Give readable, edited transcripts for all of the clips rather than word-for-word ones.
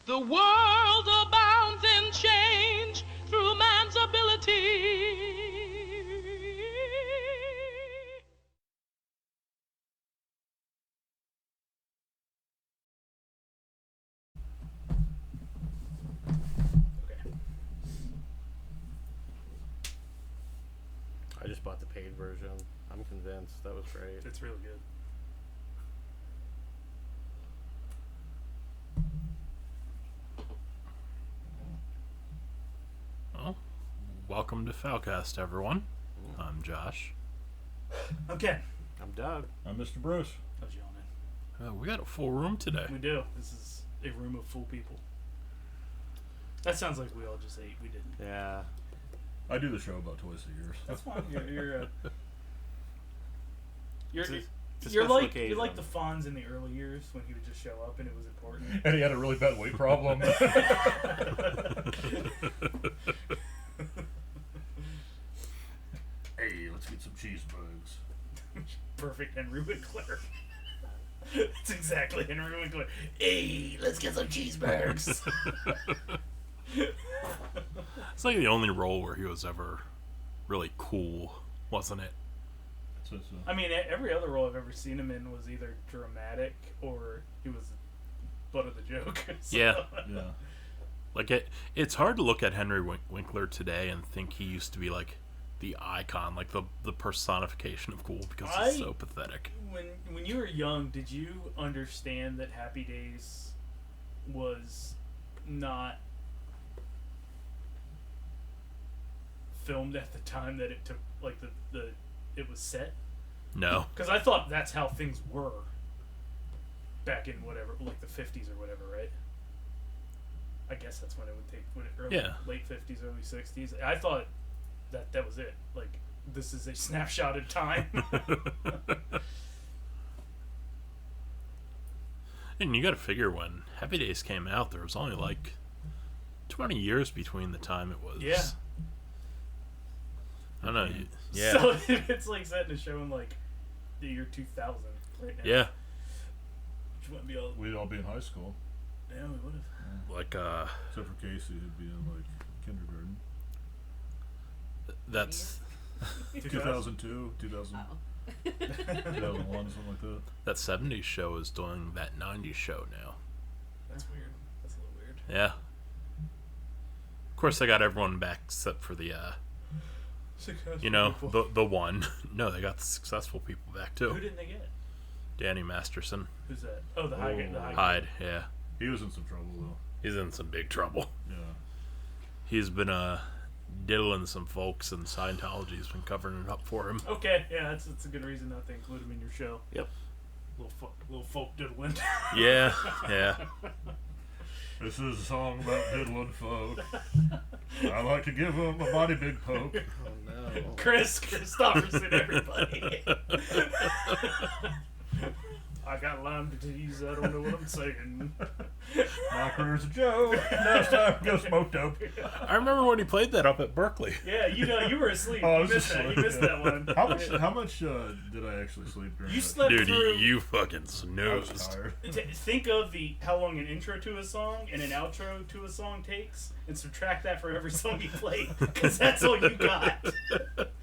The world abounds in change through man's ability. Okay. I just bought the paid version. I'm convinced. That was great. It's really good. Well, welcome to Foulcast, everyone. I'm Josh. I'm Ken. I'm Doug. I'm Mr. Bruce. How's y'all, man? We got a full room today. We do. This is a room of full people. That sounds like we all just ate. We didn't. Yeah. I do the show about twice a year. That's fine. You're It's a you're special like occasion. the Fonz in the early years when he would just show up and it was important. And he had a really bad weight problem. Hey, let's get some cheese bugs. Perfect Henry Winkler. That's exactly Henry Winkler. Hey, let's get some cheeseburgers. It's like the only role where he was ever really cool, wasn't it? So. I mean, every other role I've ever seen him in was either dramatic or he was butt of the joke. So, Yeah. Yeah. Like it's hard to look at Henry Winkler today and think he used to be like the icon, like the personification of cool because he's so pathetic. When you were young, did you understand that Happy Days was not filmed at the time that it took, like it was set? No. Because I thought that's how things were back in whatever, like the 50s or whatever, right? I guess that's when it would take, late 50s, early 60s. I thought that was it. Like, this is a snapshot in time. And you got to figure when Happy Days came out, there was only like 20 years between the time it was. Yeah. I don't know. Yeah. So it's like setting a show in like the year 2000 right now. Yeah. Which wouldn't be all. We'd all be in high school. Yeah, we would have. Like Except for Casey, who'd be in like kindergarten. that's 2002, 2000, 2001, something like that. that 70s show is doing that 90s show now. That's weird. That's a little weird. Yeah. Of course, they got everyone back except for the the one. No, they got the successful people back too. Who didn't they get? Danny Masterson. Who's that? Oh, the high guy. The high guy. Hyde, yeah. He was in some trouble though. He's in some big trouble. Yeah. He's been diddling some folks, and Scientology's been covering it up for him. Okay, yeah, that's a good reason not to include him in your show. Yep. Little folk diddling. Yeah, yeah. This is a song about diddling folk. I like to give them a body big poke. Oh no. Chris Christopherson, everybody. I got Lyme disease. I don't know what I'm saying. My career's a joke. Now it's time to go smoke dope. I remember when he played that up at Berkeley. Yeah, you were asleep. Oh, I You was missed that. asleep, You missed yeah. that one. How much did I actually sleep during You that? slept Dude, through. you fucking I was snoozed. tired. Think of how long an intro to a song and an outro to a song takes, and subtract that for every song you played, because that's all you got.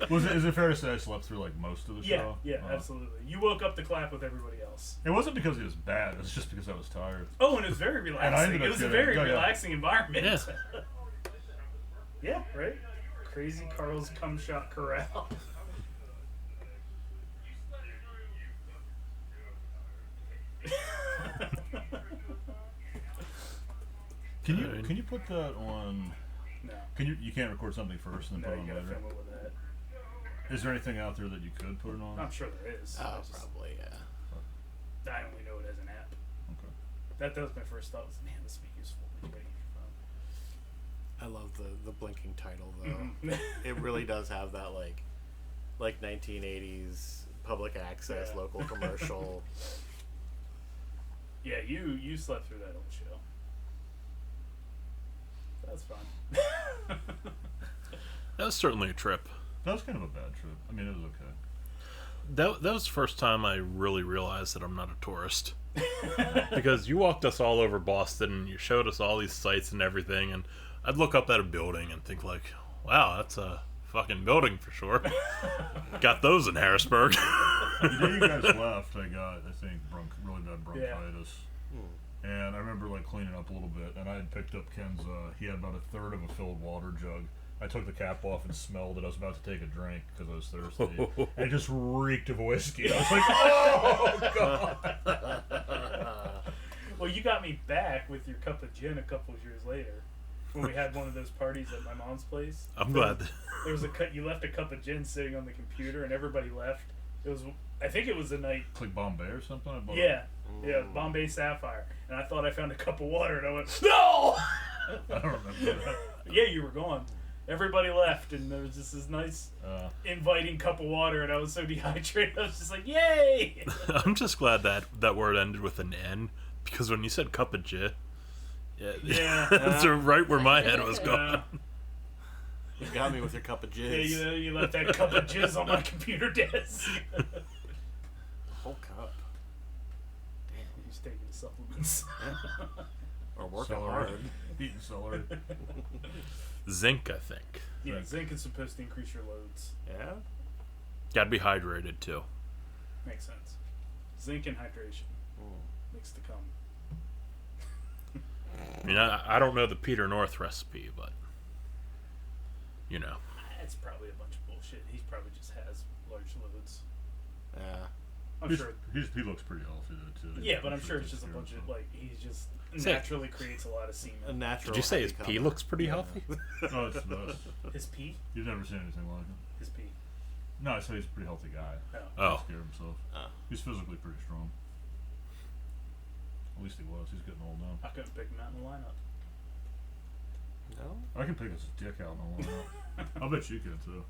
Is it fair to say I slept through like most of the Yeah, show? yeah, absolutely. You woke up to clap with everybody else. It wasn't because he was bad. It was just because I was tired. Oh, and it was very And I relaxing. ended It up was a getting- very yeah, yeah. relaxing environment. Yeah. Yeah, right? Crazy Carl's Cum Shot Corral. Can you put that on? No. You can't record something first and then No, put you it on gotta later? film it with that. Is there anything out there that you could put it on? I'm sure there is. Oh, I just- probably, yeah. I only know it as an app. Okay. That was my first thought. Was, man, this would be useful when you're waiting for I love the blinking title though. your phone. It really does have that like 1980s public access Yeah. local commercial. Yeah, you slept through that old show. That's fun. That was certainly a trip. That was kind of a bad trip. I mean, it was okay. That was the first time I really realized that I'm not a tourist. Because you walked us all over Boston and you showed us all these sites and everything, and I'd look up at a building and think like, wow, that's a fucking building for sure. Got those in Harrisburg. The day you guys left, I think, really bad bronchitis. And I remember, like, cleaning up a little bit, and I had picked up Ken's, he had about a third of a filled water jug. I took the cap off and smelled it. I was about to take a drink because I was thirsty. And it just reeked of whiskey. I was like, oh, God. Well, you got me back with your cup of gin a couple of years later. When we had one of those parties at my mom's place. I'm glad. There was you left a cup of gin sitting on the computer, and everybody left. I think it was the night. It's like Bombay or something? Yeah, Bombay Sapphire. And I thought I found a cup of water, and I went, no! I don't remember that. Yeah, you were gone. Everybody left, and there was just this nice, inviting cup of water, and I was so dehydrated. I was just like, yay! I'm just glad that word ended with an N, because when you said cup of gin, that's right where my head was going. You got me with your cup of jizz. Yeah, you left that cup of jizz on my computer desk. Whole cup. Damn, he's taking the supplements. Or working Celery. hard. Eating celery. Zinc, I think. Yeah, zinc is supposed to increase your loads. Yeah? Gotta be hydrated too. Makes sense. Zinc and hydration. Mixed to come. I mean, I don't know the Peter North recipe, but you know. That's probably a bunch of bullshit. He probably just has large loads. Yeah. I'm sure. He looks pretty healthy though too. Yeah, but I'm sure it's just a bunch of he's just naturally creates a lot of semen. A natural. Did you say his pee looks pretty healthy? Oh, it's the best. His pee? You've never seen anything like him. His pee. No, I said he's a pretty healthy guy. Oh. He scared himself. Oh. He's physically pretty strong. At least he was. He's getting old now. I couldn't pick him out in the lineup. No? I can pick his dick out in a lineup. I'll bet you can too.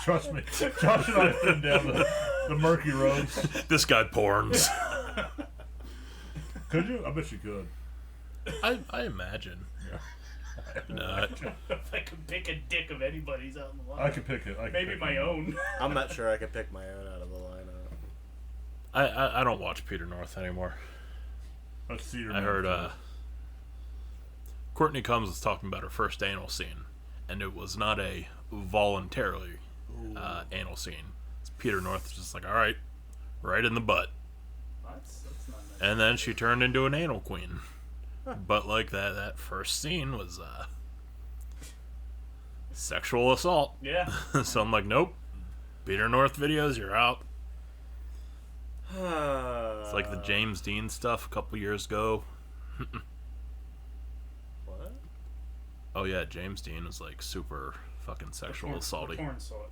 Trust me. Josh and I have been down the murky roads. This guy porns. Could you? I bet you could. I imagine. Yeah. No, If I could pick a dick of anybody's out in the lineup. I could pick it. Maybe my own. I'm not sure I could pick my own out of the lineup. I don't watch Peter North anymore. That's Cedar I heard Man. Courtney Combs was talking about her first anal scene, and it was not a voluntarily anal scene. It's Peter North just like, all right in the butt. That's not nice. And then she turned into an anal queen. But like that first scene was sexual assault. Yeah. So I'm like, nope. Peter North videos, you're out. It's like the James Dean stuff a couple years ago. What? Oh yeah, James Dean was like super fucking sexual assaulty. Porn star,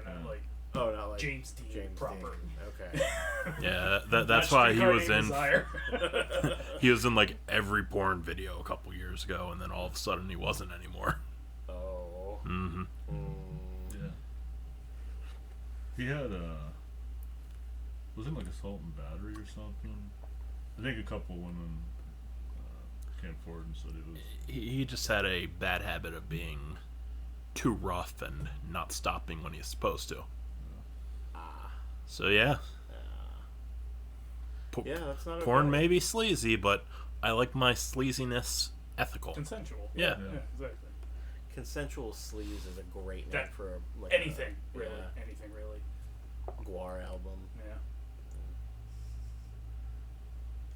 not like Oh, not like James Dean proper. Dean. Okay. Yeah, that's Not why he Streetcar was Named in. Desire. He was in like every porn video a couple years ago, and then all of a sudden he wasn't anymore. Oh. Mm-hmm. Yeah. He had was it like assault and battery or something? I think a couple women came forward and said it was. He just had a bad habit of being too rough and not stopping when he's supposed to. So yeah. Yeah, that's not Porn okay. may be sleazy, but I like my sleaziness ethical. Consensual. Yeah. Exactly. Consensual sleaze is a great name That- for like Anything, really. Yeah. Anything, really. Guar album. Yeah.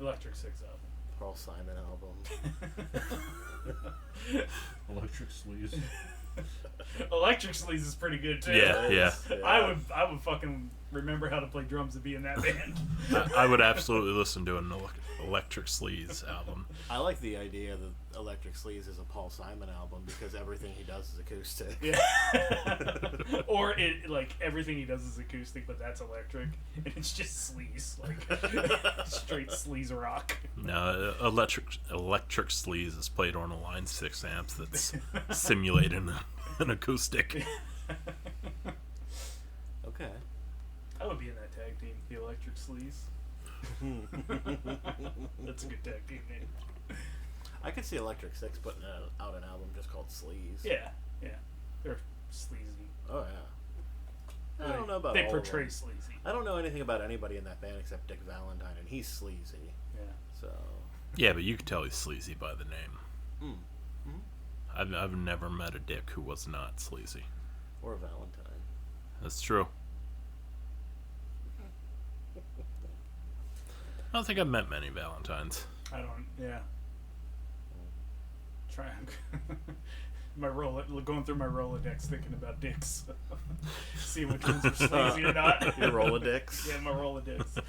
Electric Six album. Paul Simon album. Electric sleaze. Electric Sleaze is pretty good too. Yeah. I would fucking remember how to play drums and be in that band. I would absolutely listen to an Electric Sleaze album. I like the idea that Electric Sleaze is a Paul Simon album because everything he does is acoustic. Yeah. Or it like everything he does is acoustic, but that's electric, and it's just sleaze, like straight sleaze rock. No, electric sleaze is played on a Line 6 amps that's simulated an acoustic. Okay. I would be in that tag team, the Electric Sleaze. That's a good tag team name. I could see Electric Six putting out an album just called Sleaze. Yeah, they're sleazy. Oh yeah. I don't know about they all of portray them. sleazy. I don't know anything about anybody in that band except Dick Valentine, and he's sleazy. Yeah. So. Yeah, but you can tell he's sleazy by the name. I've never met a Dick who was not sleazy. Or Valentine. That's true. I don't think I've met many Valentines. I don't. Yeah. Trying. Going through my Rolodex, thinking about dicks. See which ones are sleazy or not. Your Rolodex? Yeah, my Rolodex.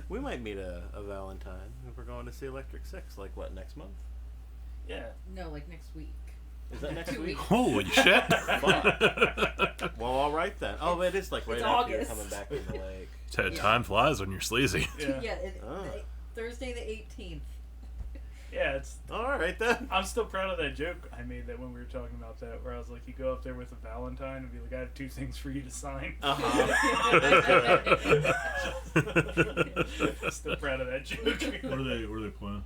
We might meet a Valentine if we're going to see Electric Six, like what, next month? Yeah. No, like next week. Is that next 2 week? weeks. Holy shit! Fuck. Well, all right then. Oh, it is like right It's after you're August. coming back from the lake. Time flies when you're sleazy. Yeah. Oh. Thursday the 18th. Yeah, it's. All right then. I'm still proud of that joke I made that when we were talking about that, where I was like, you go up there with a Valentine and be like, I have 2 things for you to sign. Still proud of that joke. What are they playing?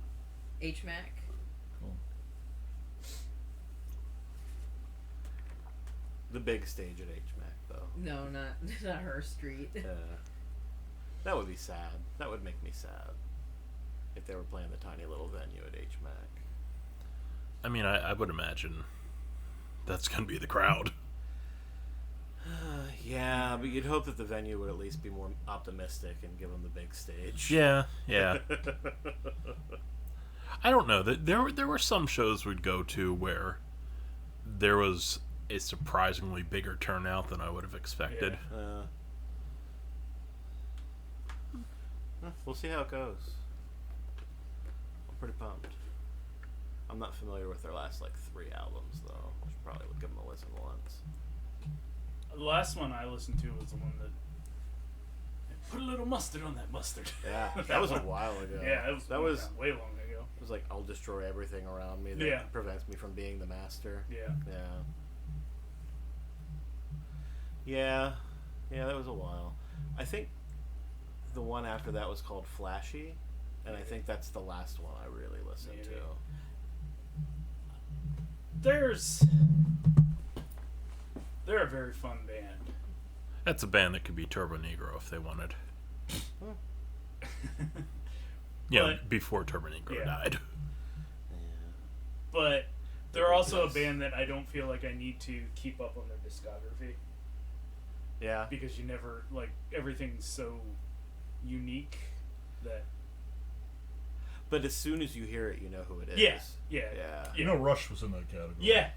HMAC. The big stage at HMAC, though. No, not her street. That would be sad. That would make me sad. If they were playing the tiny little venue at HMAC. I mean, I would imagine that's going to be the crowd. Yeah, but you'd hope that the venue would at least be more optimistic and give them the big stage. Yeah. I don't know. There were some shows we'd go to where there was a surprisingly bigger turnout than I would have expected. We'll see how it goes. I'm pretty pumped. I'm not familiar with their last 3 albums though. I should probably give them a listen once. The last one I listened to was the one that put a little mustard on that mustard. Yeah, that was a while ago. Yeah, that was way long ago. It was like, I'll destroy everything around me that prevents me from being the master. Yeah, that was a while. I think the one after that was called Flashy, and I think that's the last one I really listened to. They're a very fun band. That's a band that could be Turbo Negro if they wanted. Before Turbo Negro died. But they're also a band that I don't feel like I need to keep up on their discography. Yeah. Because you never, everything's so unique that... But as soon as you hear it, you know who it is. Yeah. You know Rush was in that category. Yeah.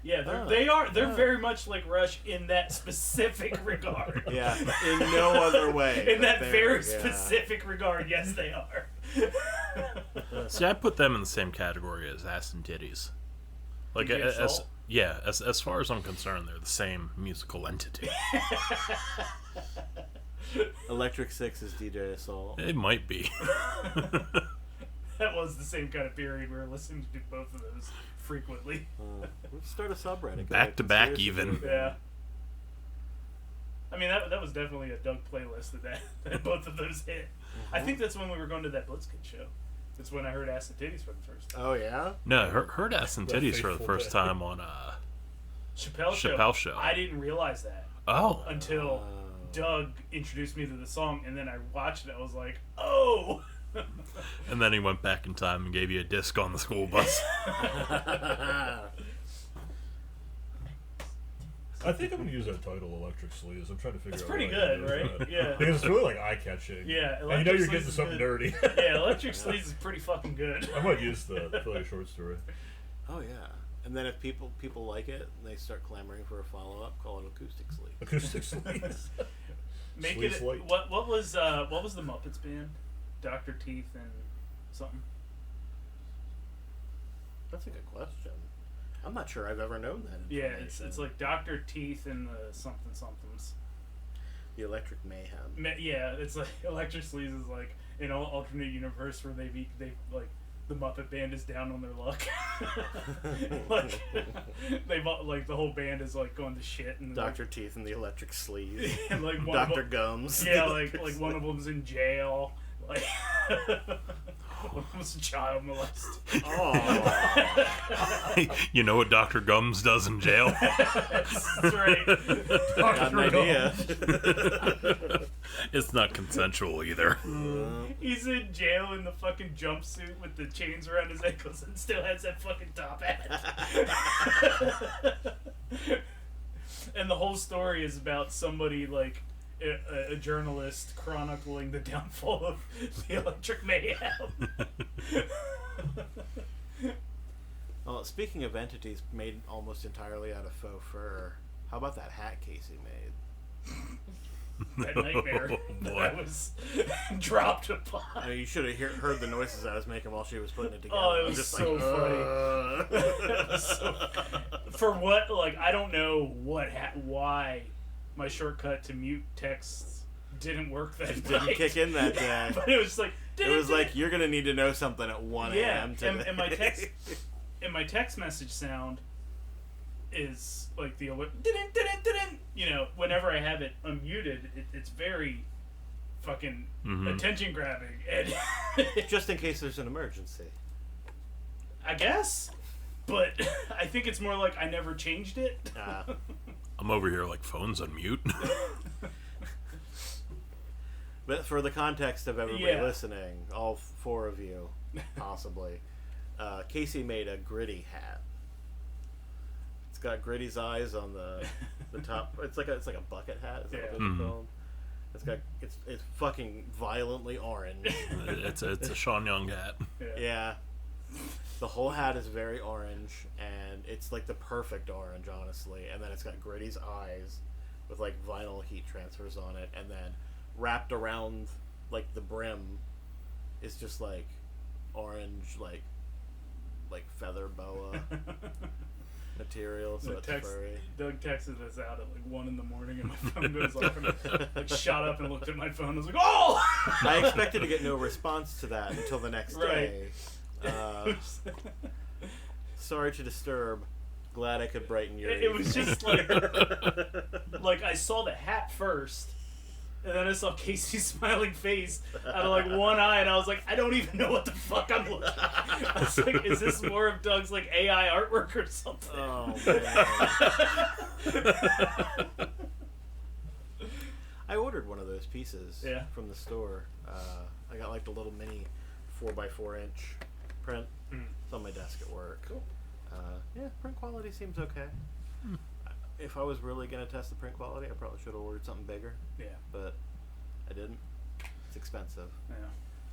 They're very much like Rush in that specific regard. Yeah, in no other way. In that very specific regard, yes, they are. See, I put them in the same category as Ass and Titties. Like, as far as I'm concerned, they're the same musical entity. Electric Six is DJ Assault. It might be. That was the same kind of period we were listening to both of those frequently. We'll start a subreddit. Back to back, even. Yeah. I mean, that was definitely a Doug playlist that both of those hit. I think that's when we were going to that Blitzkid show. That's when I heard Ass and Titties for the first time. Oh, yeah? No, heard Ass and Titties for the first time on Chappelle Show. I didn't realize that. Oh. Until Doug introduced me to the song, and then I watched it. I was like, oh! And then he went back in time and gave you a disc on the school bus. I think I'm going to use that title, Electric Sleaze. I'm trying to figure It's out pretty what good, I right? use. Yeah. Because it's really eye-catching. Yeah. And you know you're getting something dirty. Yeah, Electric Sleaze is pretty fucking good. I might use that for a short story. Oh, yeah. And then if people like it and they start clamoring for a follow-up, call it Acoustic Sleaze. Acoustic Sleaze. Make Sleaze it. Light. What was the Muppets band? Dr. Teeth and something. That's a good question. I'm not sure I've ever known that. Yeah, it's like Dr. Teeth and the somethings. The Electric Mayhem. Yeah, it's like Electric Sleaze is like an alternate universe where they like the Muppet Band is down on their luck. Like the whole band is like going to shit and Dr. Teeth and the Electric Sleaze. And like Dr. Gums. Yeah, like one of them's in jail. Like one of them's was a child molester. Oh. You know what Dr. Gums does in jail? That's right. Got an idea. It's not consensual either. He's in jail in the fucking jumpsuit with the chains around his ankles and still has that fucking top hat. And the whole story is about somebody like a journalist chronicling the downfall of the Electric Mayhem. Well, speaking of entities made almost entirely out of faux fur, how about that hat Casey made? That nightmare Oh, that boy. I was dropped upon. I mean, you should have heard the noises I was making while she was putting it together. Oh, it I was just so like, It was so- for what? Like, I don't know why my shortcut to mute texts didn't work that Just night. didn't kick in that day. But it was like, It was like, you're going to need to know something at 1 yeah, a.m. today. and my text message sound is like the alert, you know, whenever I have it unmuted, it's very fucking attention grabbing, and Just in case there's an emergency. I guess, but I think it's more like I never changed it. I'm over here like phones on mute. But for the context of everybody Yeah. listening, all 4 of you, possibly, Casey made a Gritty hat. It's got Gritty's eyes on the top. It's like a bucket hat. Is that what Yeah. it's called? It's fucking violently orange. It's a Sean Young hat. Yeah. The whole hat is very orange, and it's like the perfect orange, honestly. And then it's got Gritty's eyes with like vinyl heat transfers on it, and then wrapped around like the brim is just like orange, like feather boa material. So it's furry. Doug texted us out at like 1 a.m, and my phone goes off, and I like shot up and looked at my phone. I was like, "Oh!" I expected to get no response to that until the next day. Sorry to disturb. Glad I could brighten your It was evening. just like I saw the hat first, and then I saw Casey's smiling face out of like one eye, and I was like, I don't even know what the fuck I'm looking at. I was like, is this more of Doug's like AI artwork or something? Oh man. I ordered one of those pieces from the store. I got like the little mini 4x4 inch print. It's on my desk at work. Cool. Yeah, print quality seems okay. If I was really going to test the print quality, I probably should have ordered something bigger. Yeah. But I didn't. It's expensive. Yeah.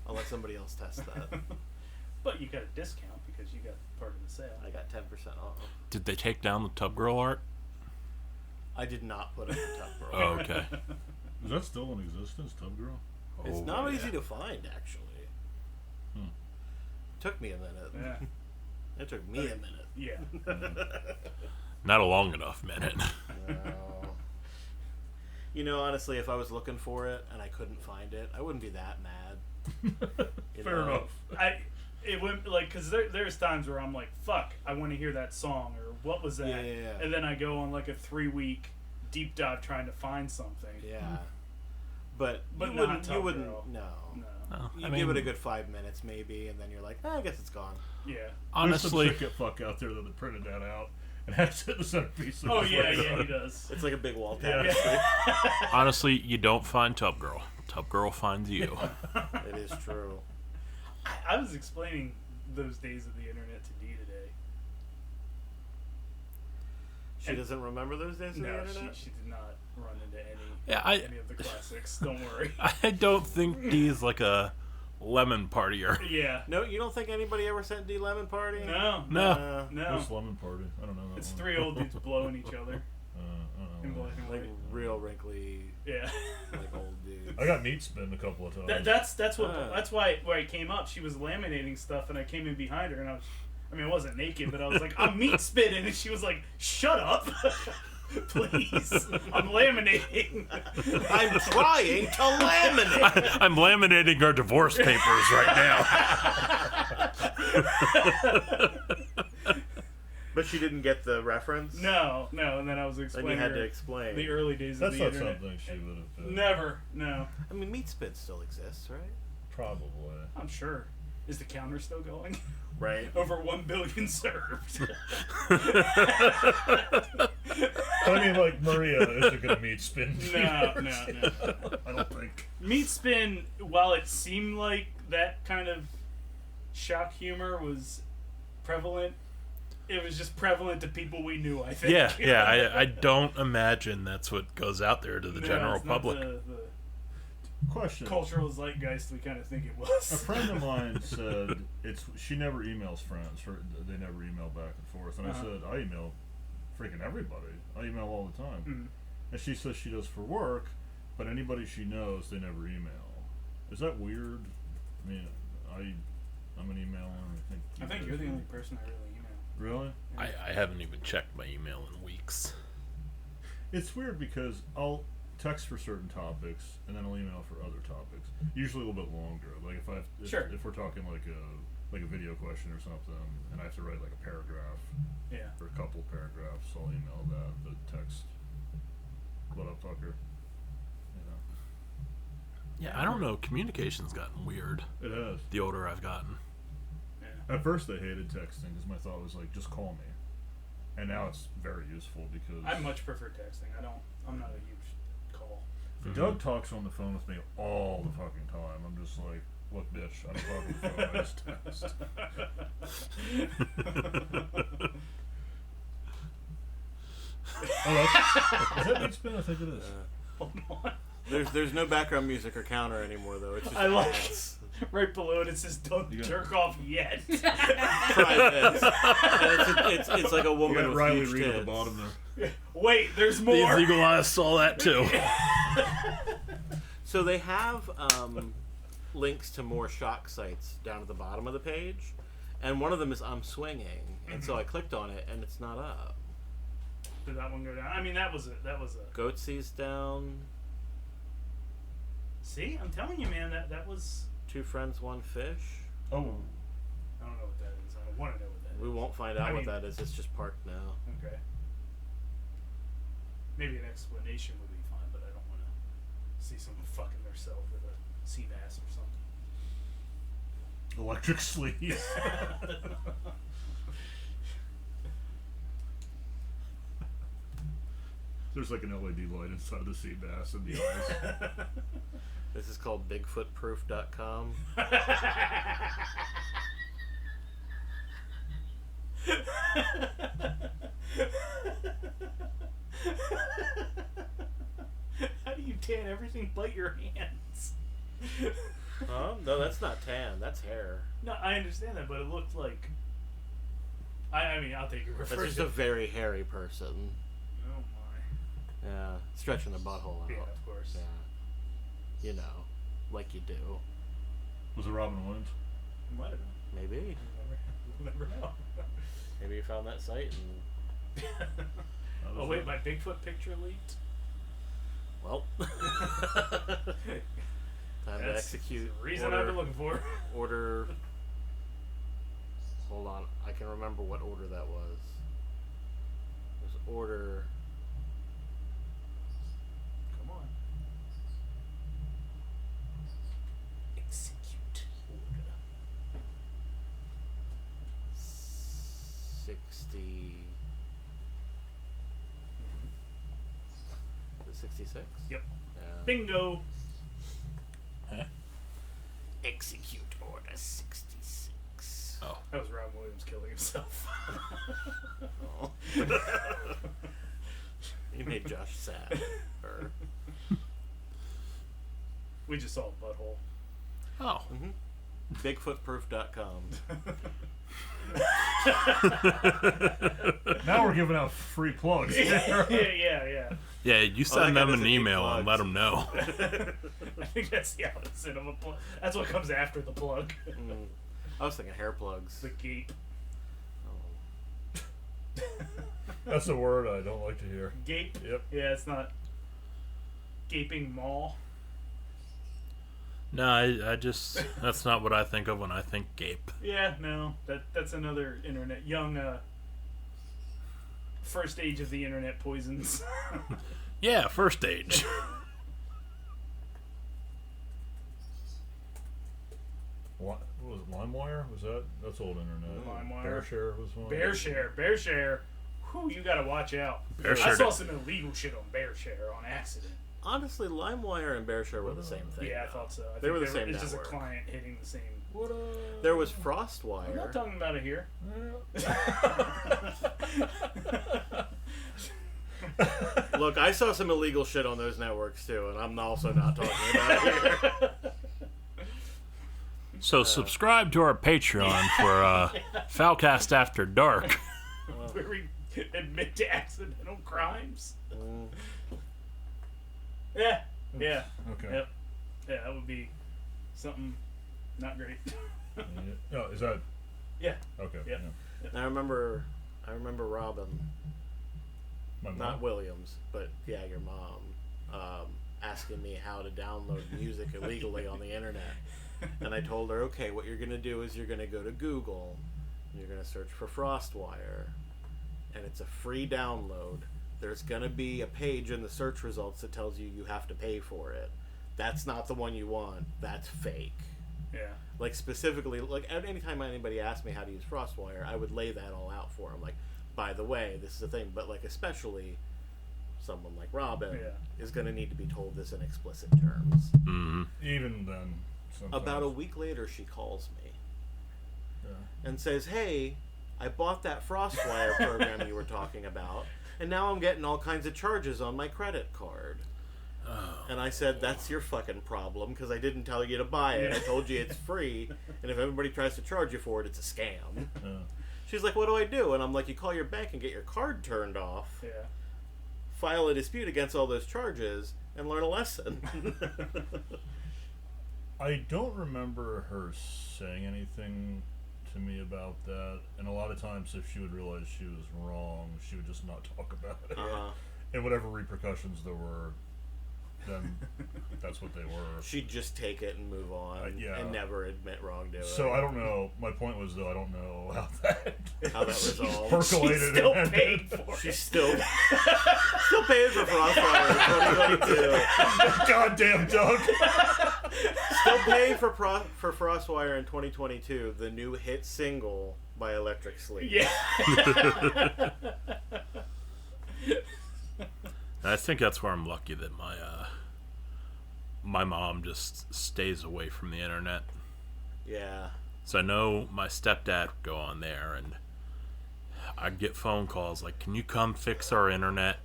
I'll let somebody else test that. But you got a discount because you got part of the sale. I got 10% off. Did they take down the Tub Girl art? I did not put it in Tub Girl. Oh, okay. Is that still in existence, Tub Girl? It's Oh, not yeah. easy to find, actually. Took me a minute. Yeah. It took me a minute. Yeah. Not a long enough minute. No. You know, honestly, if I was looking for it and I couldn't find it, I wouldn't be that mad. Fair enough. It went like because there's times where I'm like, fuck, I want to hear that song or what was that? Yeah. And then I go on like a 3-week deep dive trying to find something. Yeah. But But you not wouldn't. Tub You wouldn't. Girl. No. Oh, You I give it mean, a good 5 minutes maybe, and then you're like, I guess it's gone. Yeah. honestly, There's some chick fuck out there that printed that out and has it in the centerpiece. of Oh his yeah, website. yeah, he does. It's like a big wall Yeah. tapestry. honestly, you don't find Tub Girl. Tub Girl finds you. It is true. I was explaining those days of the internet to Dee today. She doesn't remember those days of the No, internet? she did not run into any Yeah, of the classics. Don't worry. I don't think Dee's like a lemon partier. Yeah. No, you don't think anybody ever sent D Lemon Party? No. No. No. This lemon party. I don't know that It's one. 3 old dudes blowing each other I in don't know. black and Like white. real wrinkly, Yeah. like old dudes. I got meat spin a couple of times. That's why where I came up. She was laminating stuff, and I came in behind her, and I wasn't naked, but I was like, I'm meat spitting, and she was like, shut up, please, I'm laminating. I'm trying to laminate. I'm laminating our divorce papers right now. But she didn't get the reference? No, and then I was Then explaining you had her to explain. the early days That's of the not internet. something she would have. Never, no, I mean, meat spit still exists, right? Probably. I'm sure. Is the counter still going? Right. Over 1 billion served. I mean, like, Maria isn't going to meet Spin. No. I don't think. Meat Spin, while it seemed like that kind of shock humor was prevalent, it was just prevalent to people we knew, I think. Yeah. I don't imagine that's what goes out there to the general it's not public. the Question. cultural zeitgeist we kind of think it was. A friend of mine said she never emails friends. They never email back and forth. And I said, I email freaking everybody. I email all the time. Mm. And she says she does for work, but anybody she knows, they never email. Is that weird? I mean, I'm an emailer. I think you're the only person I really email. Really? I haven't even checked my email in weeks. It's weird because I'll text for certain topics and then I'll email for other topics. Usually a little bit longer. Like if we're talking like a video question or something, and I have to write like a paragraph or a couple paragraphs, I'll email that. But text, what up, fucker? You know. Yeah, I don't know. Communication's gotten weird. It has. The older I've gotten. At first, I hated texting because my thought was like, just call me. And now it's very useful because I much prefer texting. I'm not a huge call. Doug talks on the phone with me all the fucking time. I'm just like, look, bitch, I don't talk on the phone. I just text. Is that Big Spin? I think it is. Hold on. There's no background music or counter anymore though. It's just I like ads. right below it. It says "Don't jerk off yet." Try this. And it's like a You woman got with Riley huge Reid at the tits. bottom there. Wait, there's These more. eagle eyes saw that too. So they have links to more shock sites down at the bottom of the page, and one of them is I'm Swinging, and so I clicked on it, and it's not up. Did that one go down? I mean, that was a. Goatsee's down. See, I'm telling you, man. That was. 2 friends, 1 fish. Oh, I don't know what that is. I want to know what that is. We won't find out what that is. It's just parked now. Okay. Maybe an explanation would be fine, but I don't want to see someone fucking themselves with a sea bass or something. electric sleeves. There's like an LED light inside the sea bass in the eyes. This is called BigfootProof.com. How do you tan everything but your hands? No, that's not tan. That's hair. No, I understand that, but it looked like. I mean, I'll take your word That's for just it. a very hairy person. Oh my. Yeah, stretching the butthole out. Yeah, of course. Yeah, you know, like you do. Was it Robin Williams? It might have been. Maybe. We'll never know. Maybe you found that site and. Oh wait, my Bigfoot picture leaked. Well. Time to execute. The reason I've been looking for. Order. Hold on, I can remember what order that was. It was order. Come on. Execute order. 60. Is it 66? Yep. Yeah. Bingo. Execute order 66. Oh. That was Robin Williams killing himself. Oh. You made Josh sad. Or, We just saw a butthole. Oh. BigfootProof.com. Now we're giving out free plugs. yeah. Yeah, you send that guy them an doesn't need email and let plugs. them know. I think that's the opposite of a plug. That's what comes after the plug. I was thinking hair plugs. The gape. Oh. That's a word I don't like to hear. Gape? Yep. Yeah, it's not gaping maw. No, I just that's not what I think of when I think gape. Yeah, no. That's another internet young first age of the internet poisons. Yeah, first stage. What was it? LimeWire? Was that's old internet? LimeWire. BearShare was one. BearShare. Whew, you gotta watch out. BearShare I saw some illegal shit on BearShare on accident. Honestly, LimeWire and BearShare were the same thing. Yeah, I thought so. They were the same It's just a network. client hitting the same. There was I'm FrostWire. not talking about it here. Look, I saw some illegal shit on those networks too, and I'm also not talking about it here. So subscribe to our Patreon for Foulcast After Dark. Where we admit to accidental crimes. Yeah. Okay. Yep. Yeah, that would be something not great. Oh, is that? Yeah. Okay. Yep. Yeah. I remember Robin, My mom? not Williams, but yeah, your mom, asking me how to download music illegally on the internet. And I told her, okay, what you're going to do is you're going to go to Google, and you're going to search for FrostWire, and it's a free download. There's going to be a page in the search results that tells you you have to pay for it. That's not the one you want. That's fake. Yeah. Like, specifically, like, anytime anybody asked me how to use FrostWire, I would lay that all out for them. Like, by the way, this is the thing, but, like, especially someone like Robin is going to need to be told this in explicit terms. Mm-hmm. Even then, sometimes. About a week later, she calls me Yeah. and says, hey, I bought that FrostWire program you were talking about, and now I'm getting all kinds of charges on my credit card. And I said, that's your fucking problem, because I didn't tell you to buy it. I told you it's free, and if everybody tries to charge you for it, it's a scam. She's like, what do I do? And I'm like, you call your bank and get your card turned off, file a dispute against all those charges, and learn a lesson. I don't remember her saying anything to me about that, and a lot of times if she would realize she was wrong, she would just not talk about it. And whatever repercussions there were, then that's what they were. She'd just take it and move on, and never admit wrongdoing. So I don't know. My point was, though, I don't know how that resolved. Percolated. She's still paid for it. She's still paying for FrostWire in 2022. Goddamn Doug. Still paying for FrostWire in 2022, the new hit single by Electric Sleep. Yeah. I think that's where I'm lucky that my mom just stays away from the internet. Yeah. So I know my stepdad would go on there, and I'd get phone calls like, can you come fix our internet?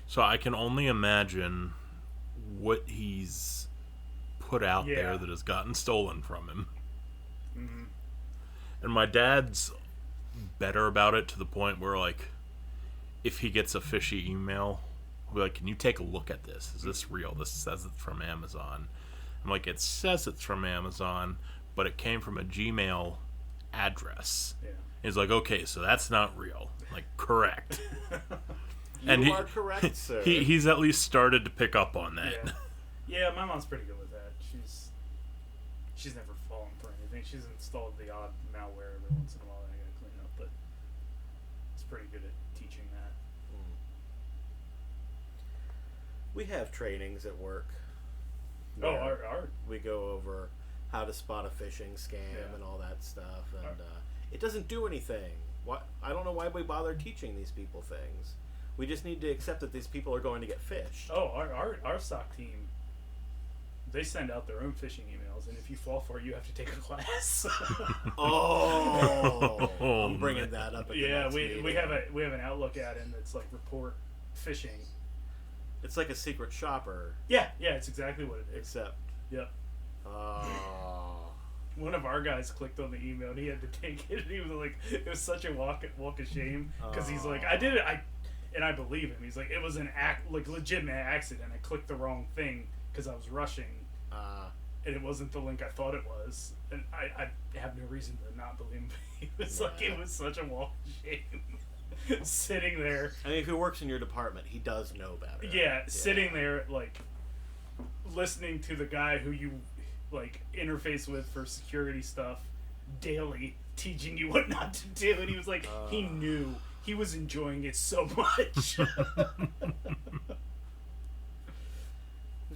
So I can only imagine what he's put out there that has gotten stolen from him. Mm-hmm. And my dad's better about it to the point where, like, if he gets a fishy email, he'll be like, can you take a look at this? Is this real? This says it's from Amazon. I'm like, it says it's from Amazon, but it came from a Gmail address. Yeah. He's like, okay, so that's not real. I'm like, correct. You are correct, sir. He's at least started to pick up on that. Yeah, my mom's pretty good with that. She's never fallen for anything. She's installed the odd malware every once in a while that I gotta clean up, but it's pretty good at teaching that. We have trainings at work. Oh, we go over how to spot a phishing scam and all that stuff, and it doesn't do anything. I don't know why we bother teaching these people things. We just need to accept that these people are going to get phished. Oh, our SOC team, they send out their own phishing emails, and if you fall for it, you have to take a class. I'm bringing that up. At the next meeting. we have an Outlook add-in that's like report phishing. It's like a secret shopper. Yeah, it's exactly what it is. Except. Yep. One of our guys clicked on the email and he had to take it, and he was like, it was such a walk of shame, because he's like, I did it, and I believe him. He's like, it was an legitimate accident. I clicked the wrong thing because I was rushing, and it wasn't the link I thought it was, and I have no reason to not believe him. It was like, it was such a walk of shame. Sitting there. I mean, if he works in your department, he does know better. Yeah, sitting there, like, listening to the guy who you, like, interface with for security stuff daily, teaching you what not to do, and he was like, he knew. He was enjoying it so much.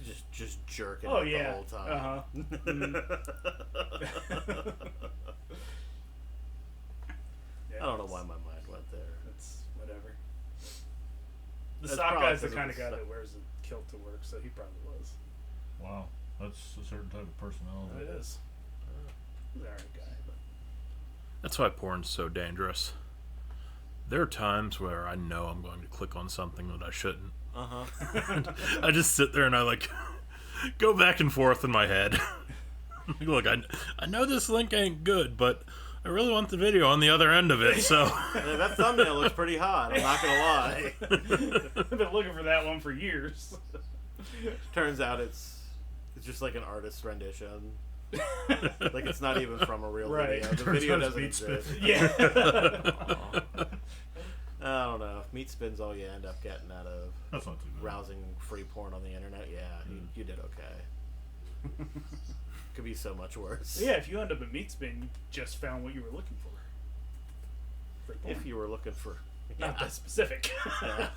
Just just jerking Oh it yeah. the whole time. Yeah, I don't know why my mind went there. It's whatever. The That's sock probably guy's the 'cause kind of of the guy sock. that wears a kilt to work, so he probably was. Wow, that's a certain type of personality. It is. He's an alright guy, but That's why porn's so dangerous. There are times where I know I'm going to click on something that I shouldn't. I just sit there and I like go back and forth in my head. Look, I know this link ain't good, but I really want the video on the other end of it, so... Yeah, that thumbnail looks pretty hot, I'm not gonna lie. I've been looking for that one for years. Turns out it's just like an artist's rendition. Like it's not even from a real Right. video. The Turns video out it's doesn't meat spin. exist. Yeah. I don't know. If meat spin's all you end up getting out of That's not too bad. rousing free porn on the internet, yeah, you did okay. Could be so much worse. Yeah, if you end up at Meat Spin, you just found what you were looking for. Free porn. If you were looking for... Not that specific. Yeah.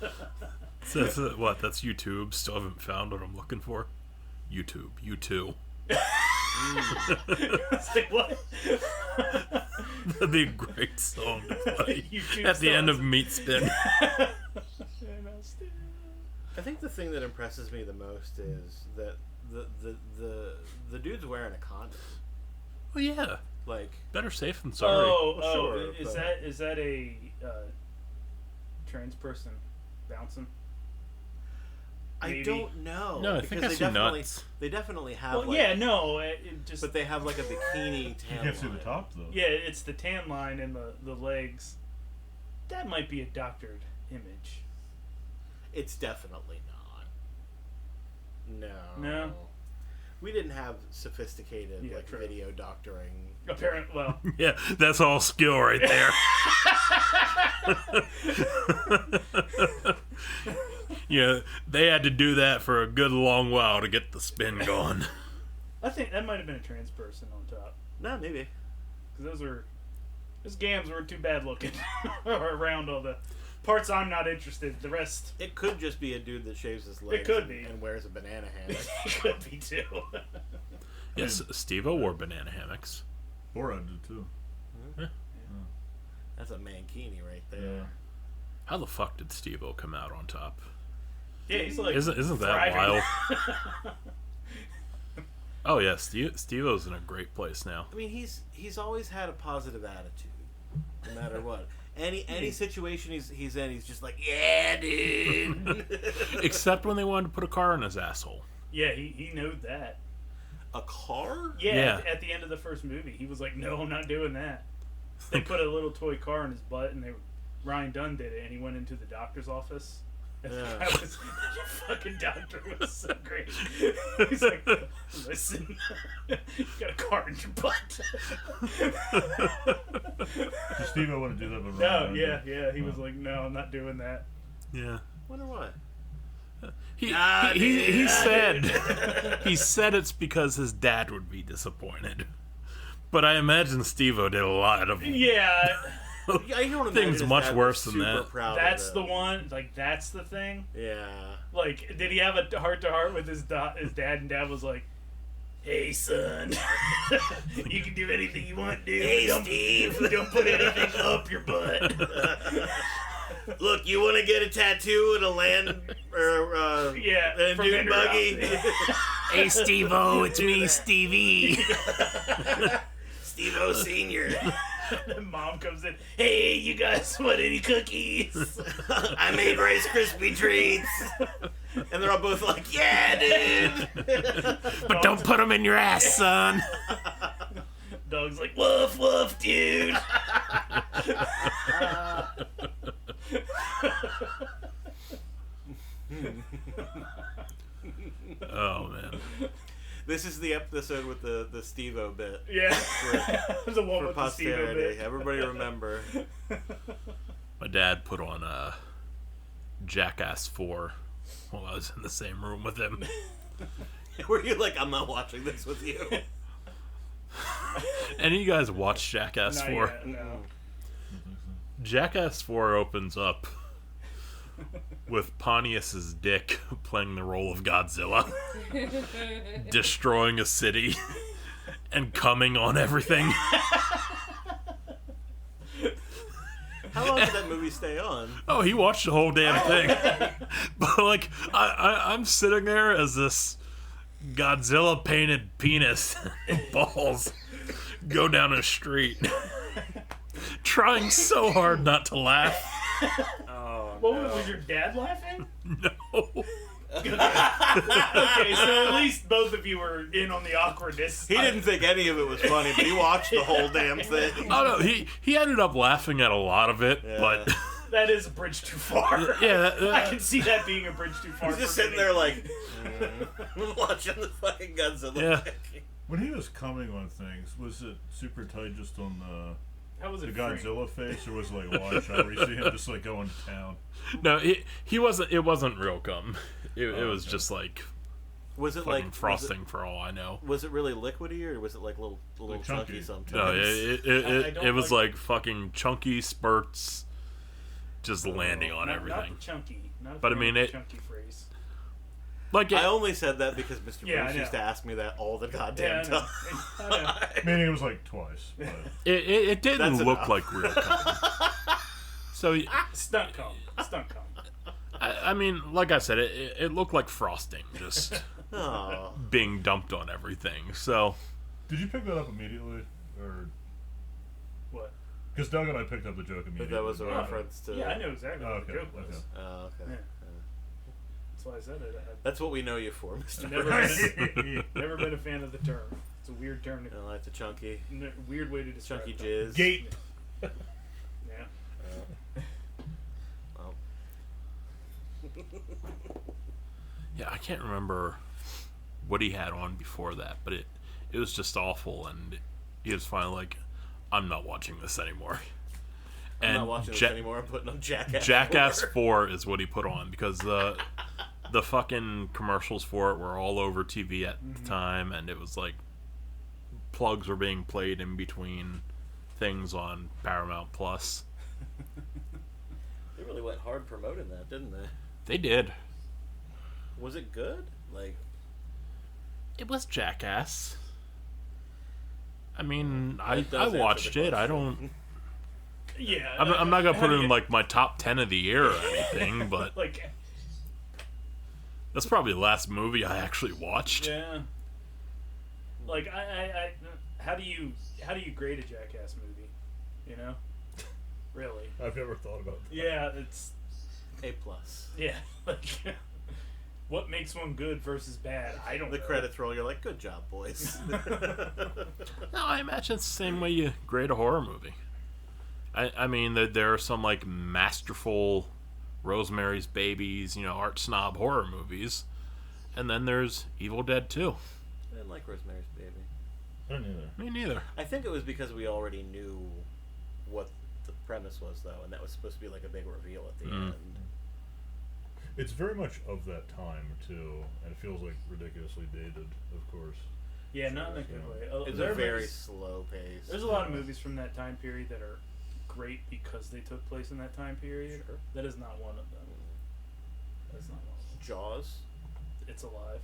So that's, what? That's YouTube. Still haven't found what I'm looking for. YouTube. You too. Say what? That'd be a great song to play YouTube at the end songs. of Meat Spin. I think the thing that impresses me the most is that the dude's wearing a condom. Oh yeah. Like, Better safe than sorry. Sure, is but- that a trans person bouncing? I Maybe. don't know. No, I think I because see nuts. they definitely have. Well, like, yeah, no, it just but they have like a bikini You tan can't see the line. top though. yeah, it's the tan line and the legs. That might be a doctored image. It's definitely not. No. No? We didn't have sophisticated Yeah, like true. video doctoring. Apparently, well, Yeah, that's all skill right there. Yeah, they had to do that for a good long while to get the spin going. I think that might have been a trans person on top. No, maybe. Because those gams weren't too bad looking around all the parts I'm not interested. The rest, It could just be a dude that shaves his legs could and, be. and wears a banana hammock. could be too. Yes, Steve-O wore banana hammocks. Borat did too. That's a mankini right there. Yeah. How the fuck did Steve-O come out on top? Yeah, he's like Isn't that thriving. wild? Oh yeah, Steve-O's in a great place now. I mean, he's always had a positive attitude, no matter what. Any situation he's in, he's just like, yeah, dude. Except when they wanted to put a car in his asshole. Yeah, he knew that. A car? Yeah, Yeah. At the end of the first movie, he was like, "No, I'm not doing that." They put a little toy car in his butt, and Ryan Dunn did it, and he went into the doctor's office. And Yeah. the fucking doctor was so great. He's like, "Listen, you got a car in your butt." So Steve-O wouldn't do that, but No, Ryan yeah, did. yeah. He was like, "No, I'm not doing that." Yeah. Wonder why. He said it's because his dad would be disappointed. But I imagine Steve-O did a lot of Yeah, I don't imagine Things his much dad worse was than super that. proud of that's him. the one. Like, that's the thing. Yeah. Like, did he have a heart-to-heart with his dad? And dad was like, "Hey, son, you can do anything you want, dude. Hey, don't, Steve. don't put anything up your butt." Look, you want to get a tattoo in a land or Yeah, a from dune Ender buggy? Hey Steve-O, it's me, Stevie. Steve-O Senior. And Mom comes in. "Hey, you guys want any cookies?" I made Rice Krispie treats. And they're all both like, yeah, dude. But don't put them in your ass, son. Dog's like, "Woof woof, dude." Oh man. This is the episode with the Steve-O bit. Yeah, the one For with the Steve-O posterity. bit. Everybody remember. My dad put on Jackass 4 while I was in the same room with him. Were you like, I'm not watching this with you? Any of you guys watch Jackass Not 4? yet, no. Jackass 4 opens up with Pontius's dick playing the role of Godzilla, destroying a city and coming on everything. How long did that movie stay on? Oh, he watched the whole damn thing. But like, I'm sitting there as this Godzilla painted penis and balls go down a street, trying so hard not to laugh. Oh, What no. was your dad laughing? No. Okay, so at least both of you were in on the awkwardness. He didn't think any of it was funny, but he watched the whole damn thing. Oh no, he ended up laughing at a lot of it, Yeah. but That is a bridge too far. yeah, I can see that being a bridge too far. He's just for sitting me. there like, watching the fucking Godzilla Yeah. thing. When he was coming on things, was it super tight just on How was the it Godzilla face, or was it like a wide shot where you see him just like going to town? no, he wasn't. It wasn't real cum. It was okay. just like Was it fucking like frosting for all I know. Was it really liquidy, or was it like little Like chunky chunky. sometimes? No, I it don't was like- like fucking chunky spurts, just landing on not everything. Not chunky. Not a But I fan mean, of it- chunky phrase. Like I only said that because Mr. Yeah, I Bruce used know. to ask me that all the goddamn Yeah, I know. time. I know. Meaning it was like twice. But it didn't That's look enough. like real cum. So Stunt cum. Stunt cum. I mean, like I said, it looked like frosting just Oh. being dumped on everything. So did you pick that up immediately, or What? because Doug and I picked up the joke But immediately? that was a Oh, reference to. Yeah, I know exactly what the Okay, joke was. okay. Oh, okay. Yeah. That's why I said it. That's what we know you for, Mr. Never Bruce. Never been a fan of the term. It's a weird term. I like the chunky, Weird way to describe chunky it. jizz. Gape. Yeah. Well, yeah, I can't remember what he had on before that, but it was just awful, and he was finally like, "I'm not watching this anymore." I'm not watching this anymore. I'm putting on Jackass. Jackass 4. 4 is what he put on because the fucking commercials for it were all over TV at the time, and it was like plugs were being played in between things on Paramount Plus. They really went hard promoting that, didn't they? They did. Was it good? Like, It was Jackass. I mean, I That does answer watched the it. I question. don't. Yeah. I'm not gonna put it in it like my top 10 of the year or anything, but like. that's probably the last movie I actually watched. Yeah. Like I how do you grade a Jackass movie? You know? Really? I've never thought about that. Yeah, it's A+. yeah. Like what makes one good versus bad? I don't The know. credits roll. You're like, good job, boys. No, I imagine it's the same way you grade a horror movie. I mean, there are some like masterful Rosemary's Babies, art snob horror movies, and then there's Evil Dead 2. I didn't like Rosemary's Baby. I don't either. Me neither. I think it was because we already knew what the premise was, though, and that was supposed to be like a big reveal at the end. It's very much of that time too, and it feels like ridiculously dated, of course. Yeah, not in a good way. It's There a are very movies- slow pace. There's a lot of movies from that time period that are great because they took place in that time period. Sure. That is not one of them. That's not one of them. Jaws. It's Alive.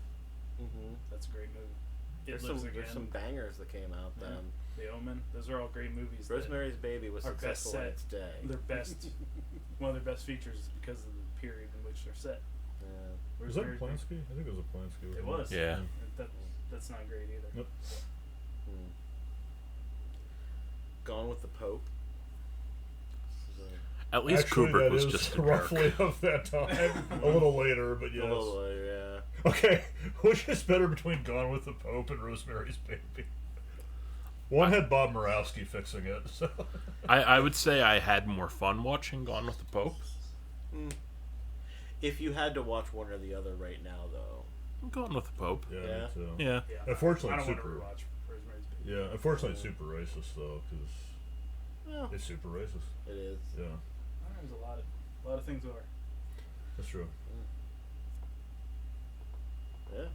Mm-hmm. That's a great movie. It There's Lives some Again. there's some bangers that came out Yeah. then. The Omen. Those are all great movies. that Rosemary's Baby was are best successful in set. its day. Their best, one of their best features is because of the period in which they're set. Yeah. Was that Rosemary's Polanski? I think it was a Polanski. It wasn't was. Yeah. That's not great either. Nope. Hmm. Gone with the Pope. This is At least Actually, Kubrick that was is just a jerk. roughly of that time. A little later, but a yes. little later, yeah. Okay, which is better between Gone with the Pope and Rosemary's Baby? One had Bob Murawski fixing it, so. I would say I had more fun watching Gone with the Pope. If you had to watch one or the other right now, though, Gone with the Pope. Yeah, Yeah. me too. Yeah. Yeah. Unfortunately, I don't want super- to rewatch Rosemary's Baby. Yeah, unfortunately, it's super racist though, because well, it's super racist. it is. Yeah, There's a lot of things are. that's true. Yeah.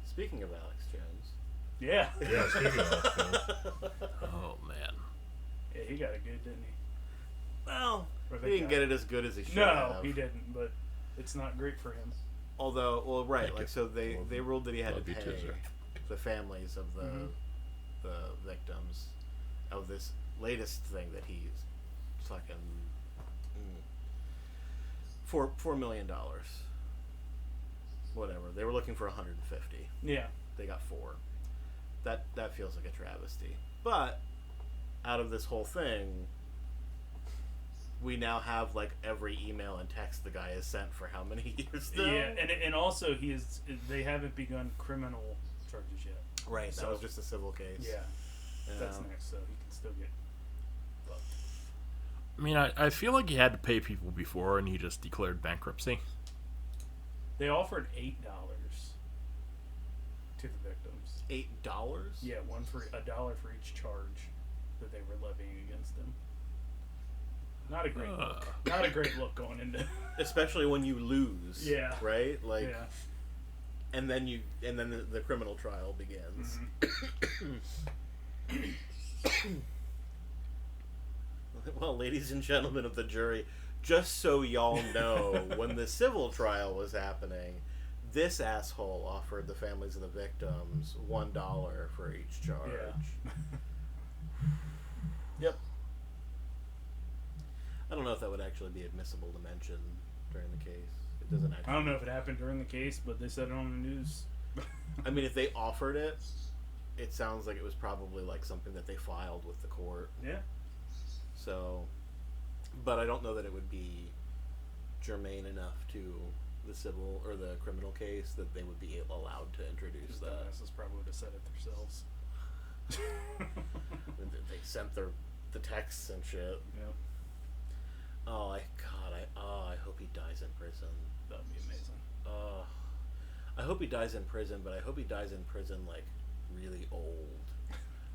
Speaking of Alex Jones. Yeah. Yeah, speaking of, Oh man. Yeah, he got it good, didn't he? Well, He didn't get it as good as he should No, have. he didn't, but it's not great for him. Although, well, right, Thank like, you. so they ruled that he had to Love you pay too, sir. the families of the victims of this latest thing that he's fucking $4 million. Whatever. They were looking for 150. Yeah. They got 4. That feels like a travesty. But out of this whole thing, we now have like every email and text the guy has sent for how many years now? Yeah, and also they haven't begun criminal charges yet. Right, So- that was just a civil case. Yeah, that's next, so he can still get fucked. I mean, I feel like he had to pay people before, and he just declared bankruptcy. They offered $8 to the victims. $8? Yeah, $1 for each charge that they were levying against him. Not a great look. Not a great look going into. Especially when you lose. Yeah. Right? Like, Yeah. and then the criminal trial begins. Well, ladies and gentlemen of the jury, just so y'all know, when the civil trial was happening, this asshole offered the families of the victims $1 for each charge. Yeah. Yep. I don't know if that would actually be admissible to mention during the case. It doesn't actually. I don't know if it happened during the case, but they said it on the news. I mean, if they offered it, it sounds like it was probably like something that they filed with the court. Yeah. So, but I don't know that it would be germane enough to the civil or the criminal case that they would be allowed to introduce The that. dumbasses probably would have said it themselves. They sent the texts and shit. Yep. Oh, I hope he dies in prison. That'd be amazing. I hope he dies in prison, but I hope he dies in prison like really old.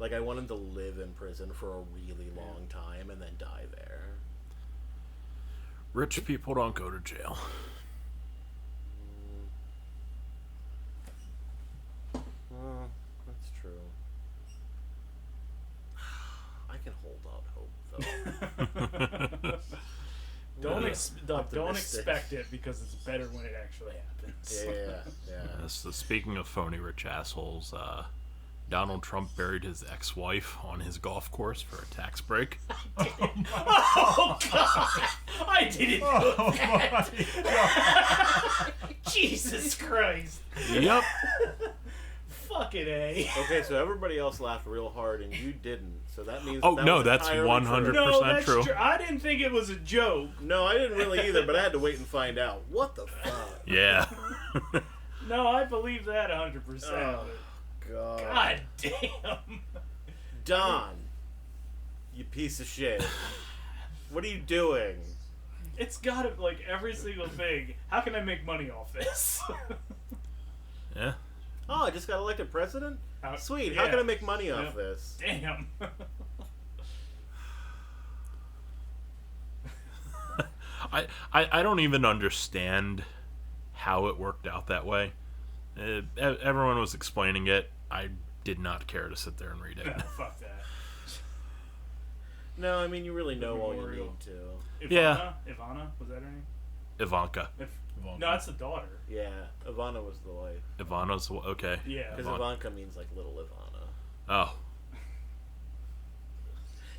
Like, I want him to live in prison for a really long time and then die there. Rich people don't go to jail. Well, that's true. I can hold out hope, though. Don't Optimistic. expect it, because it's better when it actually happens. Yeah. So speaking of phony rich assholes, Donald Trump buried his ex-wife on his golf course for a tax break. Oh God! I didn't know Oh that. my God. Jesus Christ! Yep. Fucking A. Okay, so everybody else laughed real hard and you didn't. So that means Oh, that no, was that's entirely 100% true. No, that's true. I didn't think it was a joke. No, I didn't really either, but I had to wait and find out. What the fuck? Yeah. No, I believe that 100%. Oh, God. God damn. Don, you piece of shit. What are you doing? It's gotta, like, every single thing. How can I make money off this? Yeah. Oh, I just got elected president? Sweet. How yeah. can I make money off Yep. this? Damn. I don't even understand how it worked out that way. Everyone was explaining it. I did not care to sit there and read it. No, fuck that. No, I mean, you really know all you Memorial. need to. Ivana? Yeah. Ivana? Was that her name? Ivanka. Ivanka. No, that's the daughter. Yeah, Ivana was the wife. Ivana's okay. Yeah. Because Ivanka means, like, little Ivana. Oh.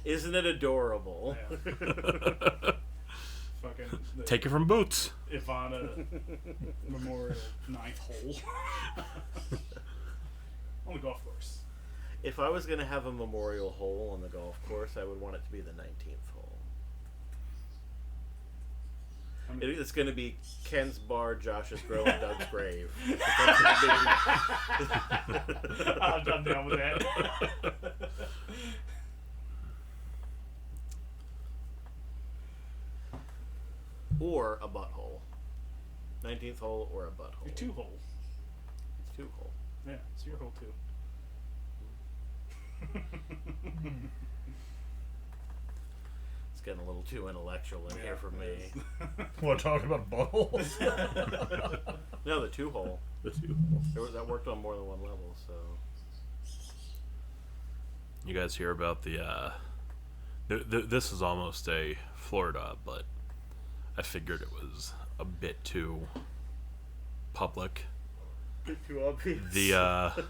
Isn't it adorable? Yeah. Fucking the Take it from Boots. Ivana Memorial 9th hole. On the golf course. If I was going to have a memorial hole on the golf course, I would want it to be the 19th hole. I mean, It's going to be Ken's bar, Josh's grill, and Doug's grave. That's gonna be- I'm down with that. Or a butthole. 19th hole or a butthole. You're 2 hole. It's 2 hole. Yeah, it's your hole too. It's getting a little too intellectual in here for me. What, talking about buttholes? No, the 2 hole. The two. That worked on more than one level, so. You guys hear about the This is almost a Florida, but I figured it was a bit too public. Too obvious. The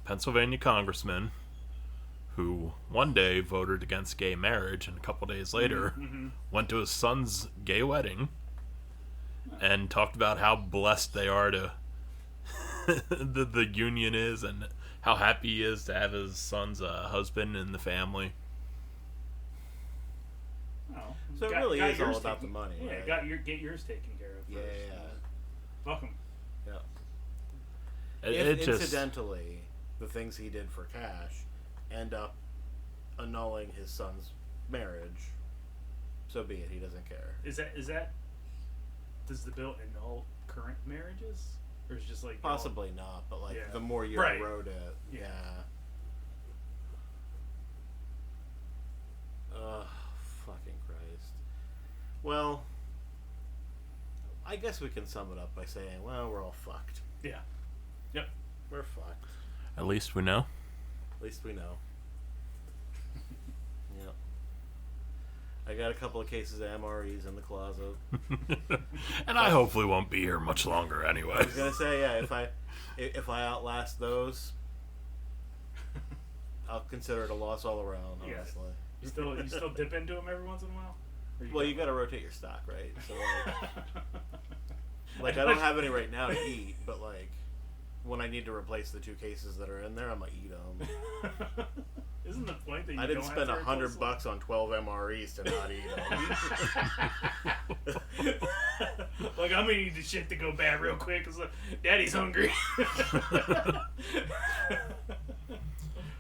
Pennsylvania congressman who one day voted against gay marriage and a couple days later went to his son's gay wedding and talked about how blessed they are to the union is and how happy he is to have his son's husband in the family. Oh, So it really is all about the money, Yeah, right? get yours taken care of first. Yeah. Fuck 'em. Yeah. It If just incidentally the things he did for cash end up annulling his son's marriage, so be it. He doesn't care. Is that does the bill annul current marriages, or is it just like Possibly not, but like Yeah. the more you Right. erode it, Yeah. Ugh, fucking Christ. Well, I guess we can sum it up by saying, well, we're all fucked. Yeah. Yep. We're fucked. at least we know. At least we know. Yep. I got a couple of cases of MREs in the closet. And I hopefully won't be here much longer I anyway. was gonna say, yeah, if I outlast those, I'll consider it a loss all around. Yeah. Honestly. You still dip into them every once in a while. Or Well, you gotta rotate your stock, right? So like I don't have any right now to eat, but like when I need to replace the 2 cases that are in there, I'm gonna eat them. Isn't the point that you I didn't don't spend have to replace $100 on 12 MREs to not eat them. them? Like, I'm gonna need the shit to go bad real quick because Daddy's hungry.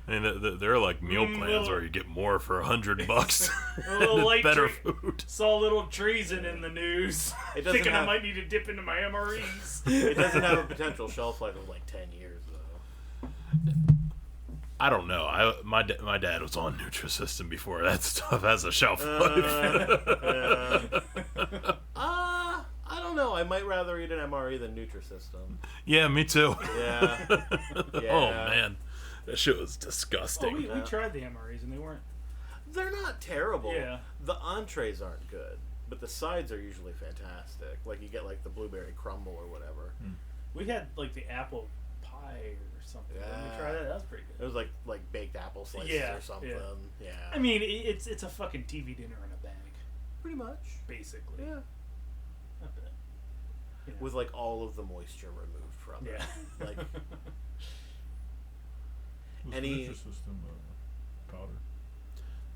I mean, there are like meal plans where you get more for $100. A little light Better treat. food. Saw a little treason in the news. It doesn't Thinking I have- might need to dip into my MREs. It doesn't have a potential shelf life of like 10 years though. I don't know. My dad was on Nutrisystem before that stuff has a shelf life. I don't know. I might rather eat an MRE than Nutrisystem. Yeah, me too. Yeah. Oh man, that shit was Oh, disgusting. we tried the MREs and they weren't. They're not terrible. Yeah. The entrees aren't good, but the sides are usually fantastic. Like you get like the blueberry crumble or whatever. We had like the apple pie or something. Didn't we Yeah. try that? That was pretty It good. was like baked apple slices Yeah, or something. yeah. Yeah. I mean, it's a fucking TV dinner in a bag, pretty much. basically. Yeah. Not bad. You know. With like all of the moisture removed from Yeah. it. Like Was Any- Nutrisystem powder?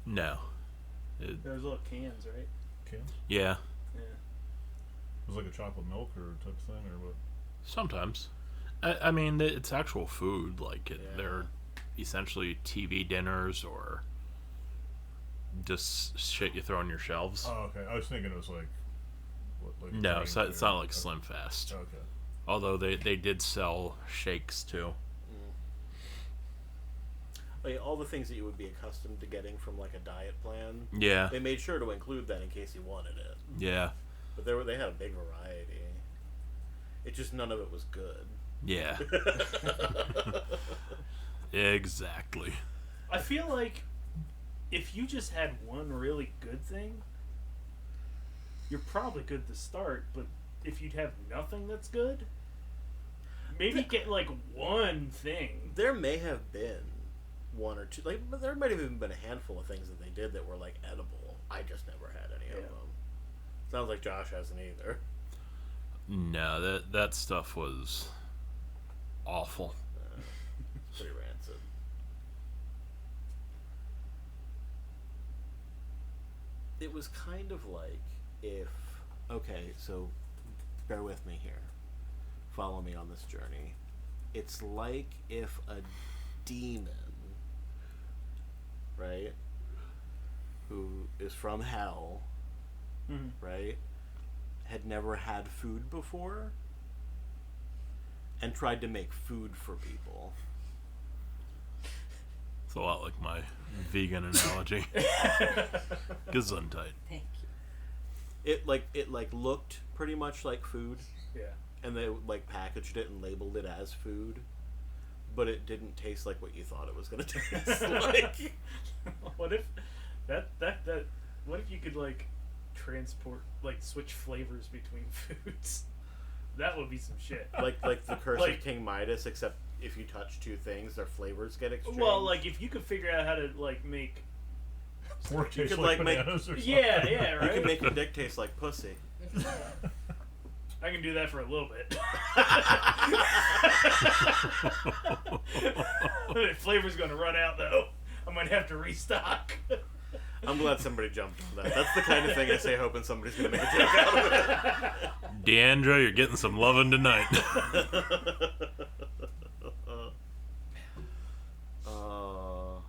No. Those little cans, right? Can? Yeah, Yeah. It was like a chocolate milk or type thing or what? sometimes. I mean, it's actual food. Like Yeah. they're essentially TV dinners or just shit you throw on your shelves. Oh, okay. I was thinking it was like what, like a No, drink it's or- not like Slim Fast. Okay. Although they did sell shakes too. like all the things that you would be accustomed to getting from like a diet plan. Yeah, They made sure to include that in case you wanted it. yeah, But they had a big variety. It just none of it was good. yeah. Exactly. I feel like if you just had one really good thing, you're probably good to start. But if you'd have nothing that's good, maybe get like one thing. There may have been one or two, like, but there might have even been a handful of things that they did that were like edible. I just never had any of Yeah. them. Sounds like Josh hasn't either. No, that stuff was awful. Pretty rancid. It was kind of like if, okay, so bear with me here. Follow me on this journey. It's like if a demon, right, who is from hell, Mhm. right, had never had food before and tried to make food for people. It's a lot like my vegan analogy. Gesundheit. Thank you. It looked pretty much like food, Yeah. and they like packaged it and labeled it as food, but it didn't taste like what you thought it was gonna taste like. What if That. What if you could like transport, like switch flavors between foods? That would be some shit. Like the Curse of King Midas, except if you touch two things, their flavors get exchanged. Well, like if you could figure out how to like make. Pork tastes could, like like, make- bananas or something. Yeah, right. You can make your dick taste like pussy. I can do that for a little bit. The flavor's gonna run out though. I might have to restock. I'm glad somebody jumped on that. That's the kind of thing I say hoping somebody's gonna make a joke out of it. Deandra, you're getting some loving tonight.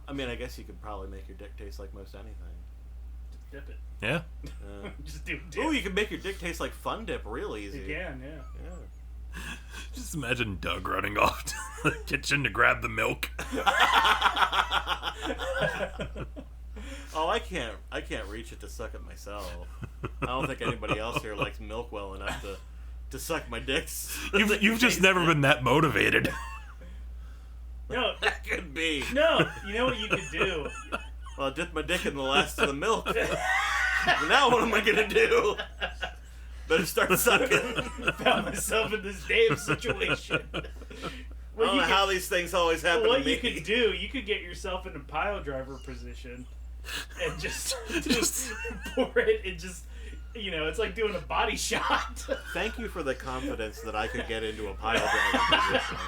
I mean, I guess you could probably make your dick taste like most anything. Just dip it. Yeah. Just do dip. Ooh, you can make your dick taste like Fun Dip real easy. You can, yeah. Just imagine Doug running off to the kitchen to grab the milk. Oh, I can't reach it to suck it myself. I don't think anybody else here likes milk well enough to suck my dicks. You've just never been that motivated. No, That could be. no. You know what you could do? Well, I dipped my dick in the last of the milk. But now what am I gonna do? Better start sucking. Found myself in this damn situation. I don't know how these things always happen to What me. you could do, you could get yourself in a pile driver position and just pour it and just, it's like doing a body shot. Thank you for the confidence that I could get into a pile driver position.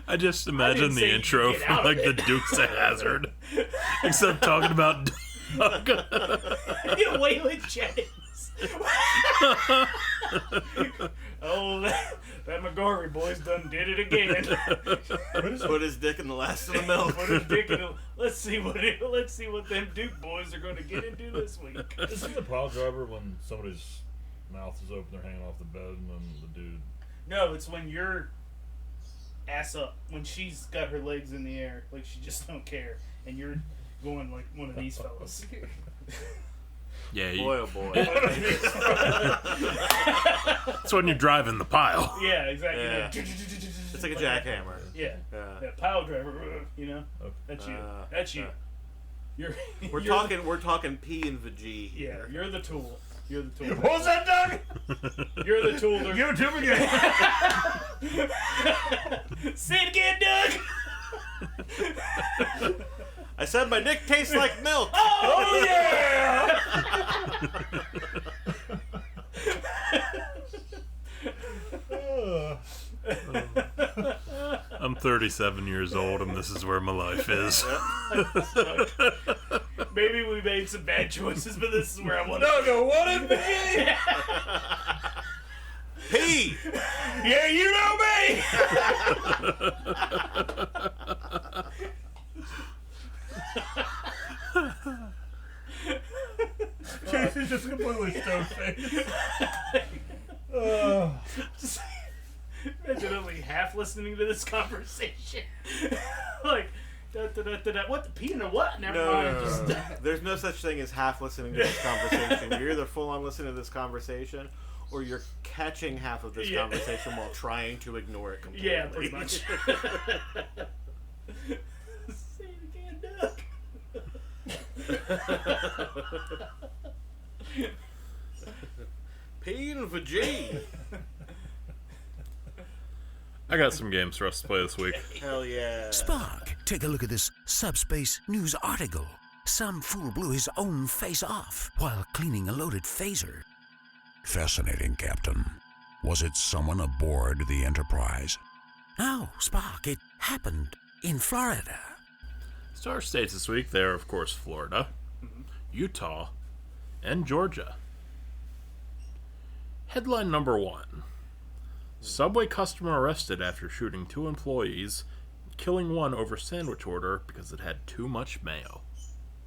I just imagine the intro get from out like of the it. Dukes of Hazzard, except talking about Doug. Waylon Jennings. Oh, that McGarvey boy's done did it again. Put his dick in the last of the milk. Put his dick in let's see what them Duke boys are going to get into this week. Isn't the pile driver when somebody's mouth is open, they're hanging off the bed, and then the dude... No, it's when you're ass up, when she's got her legs in the air, like she just don't care, and you're going like one of these fellas. Yeah, Boy, oh boy. that's when you're driving the pile. Yeah, exactly. Yeah. It's like a jackhammer. Yeah. Yeah. Yeah, pile driver, That's you. That's you. You're We're talking P and the G Yeah, here. you're the tool. You're the tool. What was that, Doug? You're the tool. Give it to him again. Say it again, Doug. I said my dick tastes like milk. Oh yeah! I'm 37 years old, and this is where my life is. Maybe we made some bad choices, but this is where I want to No, what in the G? P. Yeah, you know me. Casey's just completely stone-faced. Just imagine only half listening to this conversation. Like, what the P and the what? Never mind. Just, No. There's no such thing as half listening to this conversation. You're either full on listening to this conversation, or you're catching half of this conversation while trying to ignore it completely. Yeah, pretty much. Say it again, Doug. P and the G. I got some games for us to play this week. Hell yeah. Spock, take a look at this subspace news article. Some fool blew his own face off while cleaning a loaded phaser. Fascinating, Captain. Was it someone aboard the Enterprise? No, Spock, it happened in Florida. Star states this week, they are, of course, Florida, Utah, and Georgia. Headline number 1. Subway customer arrested after shooting 2 employees, killing one over sandwich order because it had too much mayo.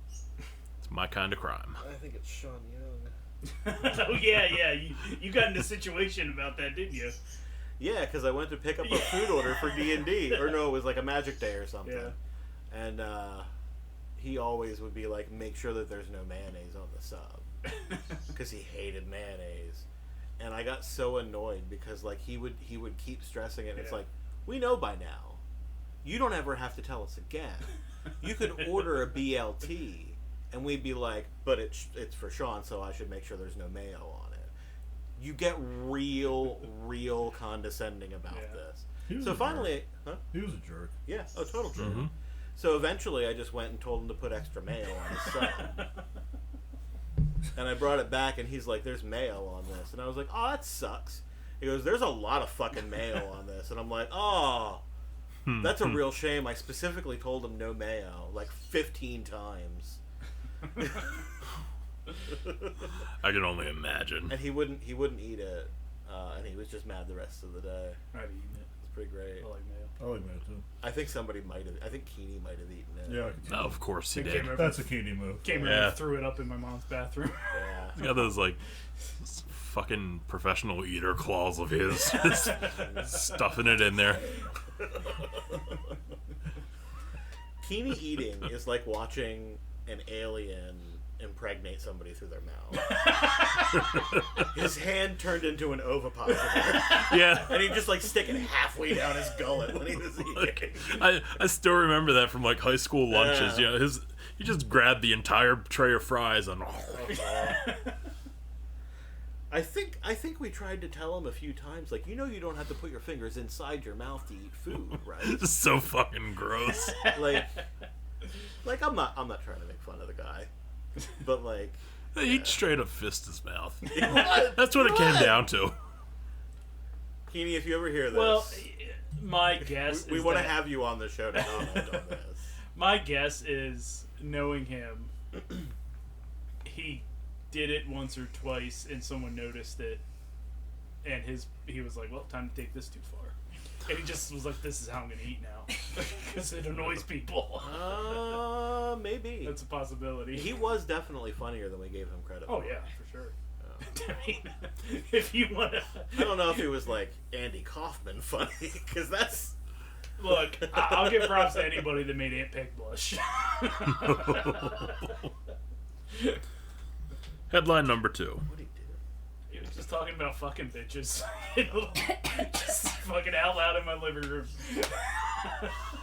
It's my kind of crime. I think it's Sean Young. Oh yeah. You got in a situation about that, didn't you? Yeah, because I went to pick up a food order for D&D. Or no, it was like a Magic Day or something. Yeah. And he always would be like, make sure that there's no mayonnaise on the sub. Because he hated mayonnaise. And I got so annoyed because like he would keep stressing it. And it's like, we know by now. You don't ever have to tell us again. You could order a BLT and we'd be like, but it's for Sean, so I should make sure there's no mayo on it. You get real condescending about this. So finally, he was a jerk. Yeah, total jerk. Mm-hmm. So eventually, I just went and told him to put extra mayo on his sub. And I brought it back, and he's like, "There's mayo on this," and I was like, "Oh, that sucks." He goes, "There's a lot of fucking mayo on this," and I'm like, "Oh, that's a real shame. I specifically told him no mayo like 15 times." I can only imagine. And he wouldn't eat it, and he was just mad the rest of the day. I'd eaten it. It's pretty great. I like mayo. I like mayo too. I think somebody might have. I think Keeney might have eaten it. Yeah, I can see No, of course he It did. came that's a Keeney move. Came in and threw it up in my mom's bathroom. Yeah. He got those like fucking professional eater claws of his, just stuffing it in there. Keeney eating is like watching an alien impregnate somebody through their mouth. His hand turned into an ovipositor. Yeah. And he'd just like stick it halfway down his gullet when he was eating. I still remember that from like high school lunches. Yeah. You know, he just grabbed the entire tray of fries and. I think we tried to tell him a few times, like, you don't have to put your fingers inside your mouth to eat food, right? It's so fucking gross. like I'm not trying to make fun of the guy, but like, He'd straight up fist his mouth. That's what it came down to. Keeney, if you ever hear this, Well, my guess we is want to that- have you on the show to comment on this. My guess is, knowing him, he did it once or twice, and someone noticed it, and he was like, "Well, time to take this too far," and he just was like, "This is how I'm gonna eat now," because it annoys people. Maybe That's a possibility. he was definitely funnier than we gave him credit. Oh for. yeah, for sure. I mean, if you want to, I don't know if he was like Andy Kaufman funny, because that's. look, I'll give props to anybody that made Aunt Peg blush. Headline number 2. What did he do? He was just talking about fucking bitches. Just fucking out loud in my living room.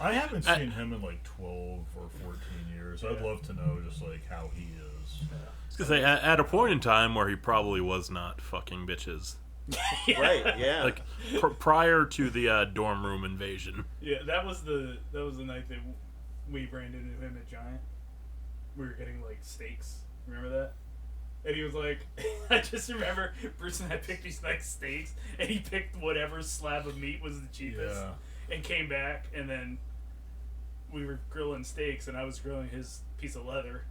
I haven't seen him in like 12 or 14 years. I'd love to know just like how he is. I was gonna say, at a point in time where he probably was not fucking bitches. Right, yeah. Like, prior to the dorm room invasion. Yeah, that was the night that we ran into him at Giant. We were getting like steaks. Remember that? And he was like, I just remember Bruce and I picked these nice steaks, and he picked whatever slab of meat was the cheapest, and came back, and then we were grilling steaks, and I was grilling his piece of leather,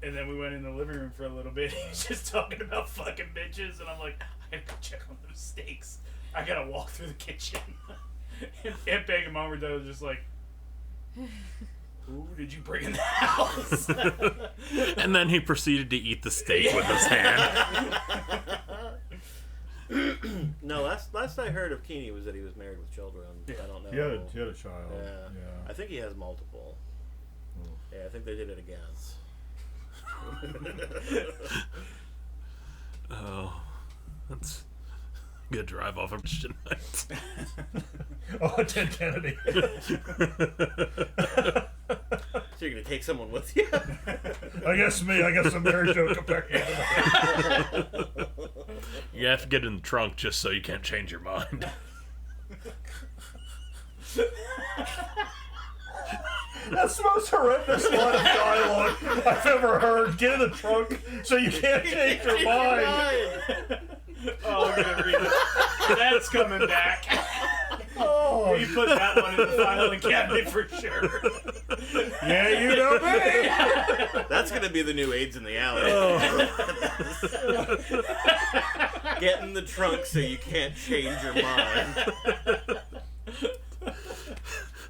and then we went in the living room for a little bit. He was just talking about fucking bitches, and I'm like, I gotta go check on those steaks. I gotta walk through the kitchen. And Aunt Peg and Mom were just like, who did you bring in the house? And then he proceeded to eat the steak with his hand. No, last I heard of Keeney was that he was married with children. Yeah. I don't know. He had a child. Yeah. I think he has multiple. Yeah, I think they did it again. Oh, that's a good drive off of tonight. Oh, Ted Kennedy. So you're gonna take someone with you? I guess a Mary Jo Kopechne. You have to get in the trunk just so you can't change your mind. That's the most horrendous line of dialogue I've ever heard. Get in the trunk so you can't change your mind. Oh, I'm gonna read it. That's coming back. Oh, You put that one in the filing cabinet for sure. yeah, you know me. That's gonna be the new AIDS in the alley. Get in the trunk so you can't change your mind.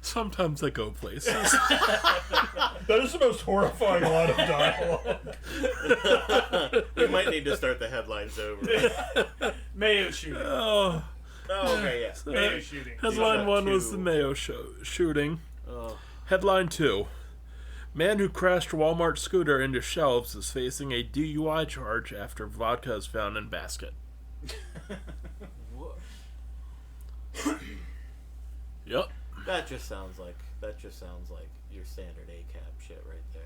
Sometimes I go places. That is the most horrifying line of dialogue. We might need to start the headlines over. Mayo shooting. Oh, Okay, yeah. Mayo shooting. headline got 1 was two. the Mayo shooting. Oh. Headline 2. Man who crashed Walmart scooter into shelves is facing a DUI charge after vodka is found in basket. Yep. That just sounds like your standard ACAB shit right there.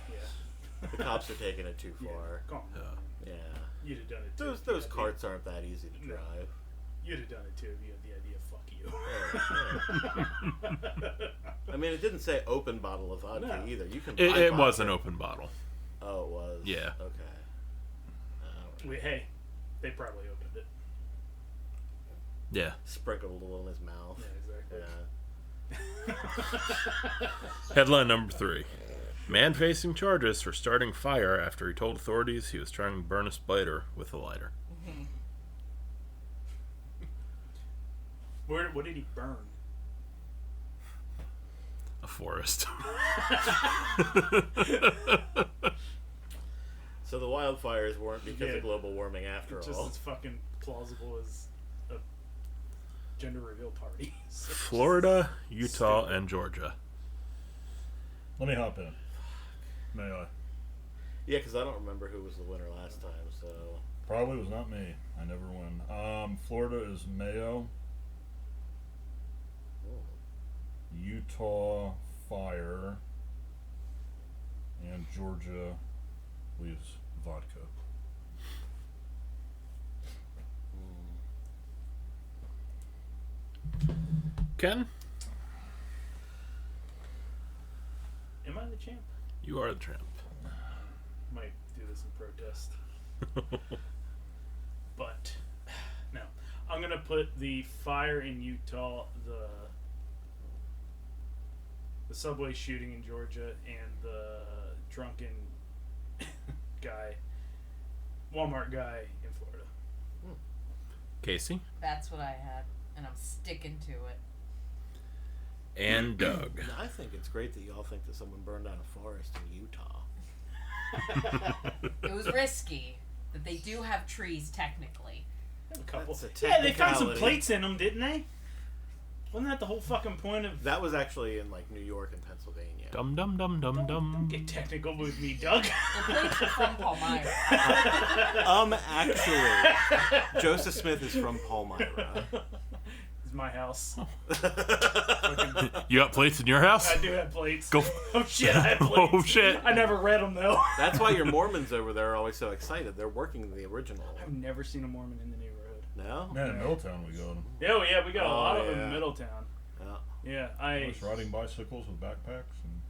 Yeah. The cops are taking it too far. Come on. Yeah. You'd have done it too. Those carts aren't that easy to drive. You'd have done it too if you had the idea. Fuck you. I mean, it didn't say open bottle of vodka either. You can. It was an open bottle. Oh, it was. Yeah. Okay. Hey, they probably opened it. Yeah. Sprinkled a little in his mouth. Yeah, exactly. Yeah. Headline number 3. Man facing charges for starting fire after he told authorities he was trying to burn a spider with a lighter. What did he burn? A forest. So the wildfires weren't because of global warming after all. Just as fucking plausible as a gender reveal party. Florida, Utah, and Georgia. Let me hop in. May I? Yeah, because I don't remember who was the winner last time, so... Probably was not me. I never win. Florida is Mayo. Utah, fire. And Georgia leaves vodka. Ken? Am I the champ? You are the champ. Might do this in protest. But, no. I'm going to put the fire in Utah, the subway shooting in Georgia, and the drunken guy, Walmart guy in Florida. Casey? That's what I had, and I'm sticking to it. And Doug. I think it's great that y'all think that someone burned down a forest in Utah. It was risky, but they do have trees technically. A couple. That's a Yeah, they found some technicality. plates in them, didn't they? Wasn't that the whole fucking point of... That was actually in, like, New York and Pennsylvania. Dum dum dum dum dum. Get technical with me, Doug. The plates are from Palmyra. Actually, Joseph Smith is from Palmyra. It's my house. You got plates in your house? I do have plates. Go. Oh shit, I have plates. Oh shit. I never read them though. That's why your Mormons over there are always so excited. They're working the original. I've never seen a Mormon in the neighborhood. No? Man, in Middletown we got them. Oh yeah, we got a lot of them yeah. in Middletown. Yeah. Yeah, I Just riding bicycles with backpacks. And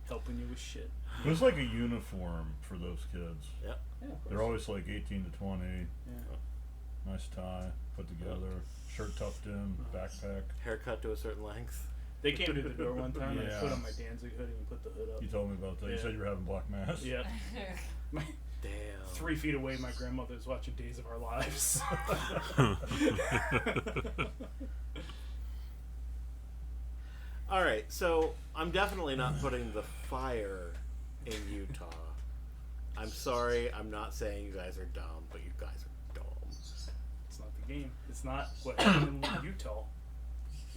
helping you with shit. it was like a uniform for those kids. Yep. Yeah, of They're course. always like 18 to 20. Yeah. Nice tie, put together, shirt tucked in, backpack. Haircut to a certain length. They came to the door one time and I Yeah. put on my Danzig hoodie and put the hood up. You told me about that. You Yeah. said you were having black mass. Yeah. Damn. 3 feet away, my grandmother was watching Days of Our Lives. All right, so I'm definitely not putting the fire in Utah. I'm sorry, I'm not saying you guys are dumb, but you guys are dumb. It's not the game. It's not what happened in Utah.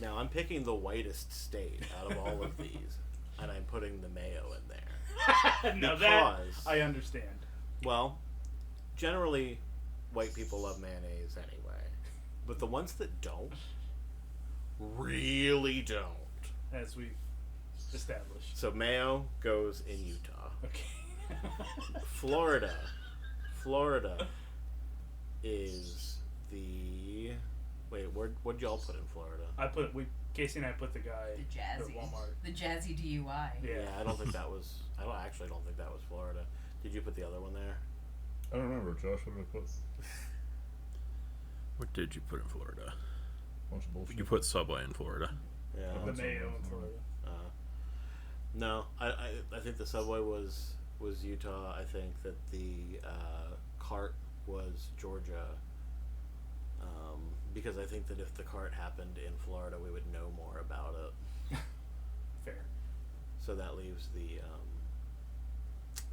Now, I'm picking the whitest state out of all of these, and I'm putting the Mayo in there. Now Because- that I understand. Well, generally, white people love mayonnaise anyway. But the ones that don't, really don't. As we've established. So Mayo goes in Utah. Okay. Florida is the... Wait, what'd y'all put in Florida? Casey and I put the guy The at jazzy. Walmart. The jazzy DUI. Yeah. I don't think that was... I don't think that was Florida. Did you put the other one there? I don't remember, Josh. What did I put? What did you put in Florida? Bunch of bullshit. You put Subway in Florida. Yeah. The That's Mayo what in Florida. No, I think the subway was Utah. I think that the cart was Georgia. Because I think that if the cart happened in Florida, we would know more about it. Fair. So that leaves the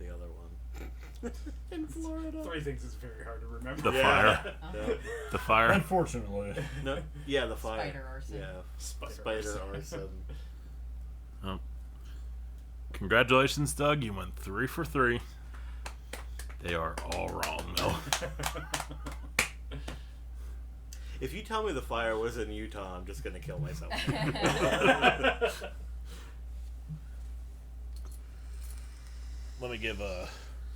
other one in Florida. 3 things is very hard to remember. The fire. Yeah. The fire. Unfortunately. No, yeah, the fire. Spider arson. Yeah, Spider arson. Oh. Congratulations, Doug. You went 3 for 3. They are all wrong, though. If you tell me the fire was in Utah, I'm just gonna kill myself. give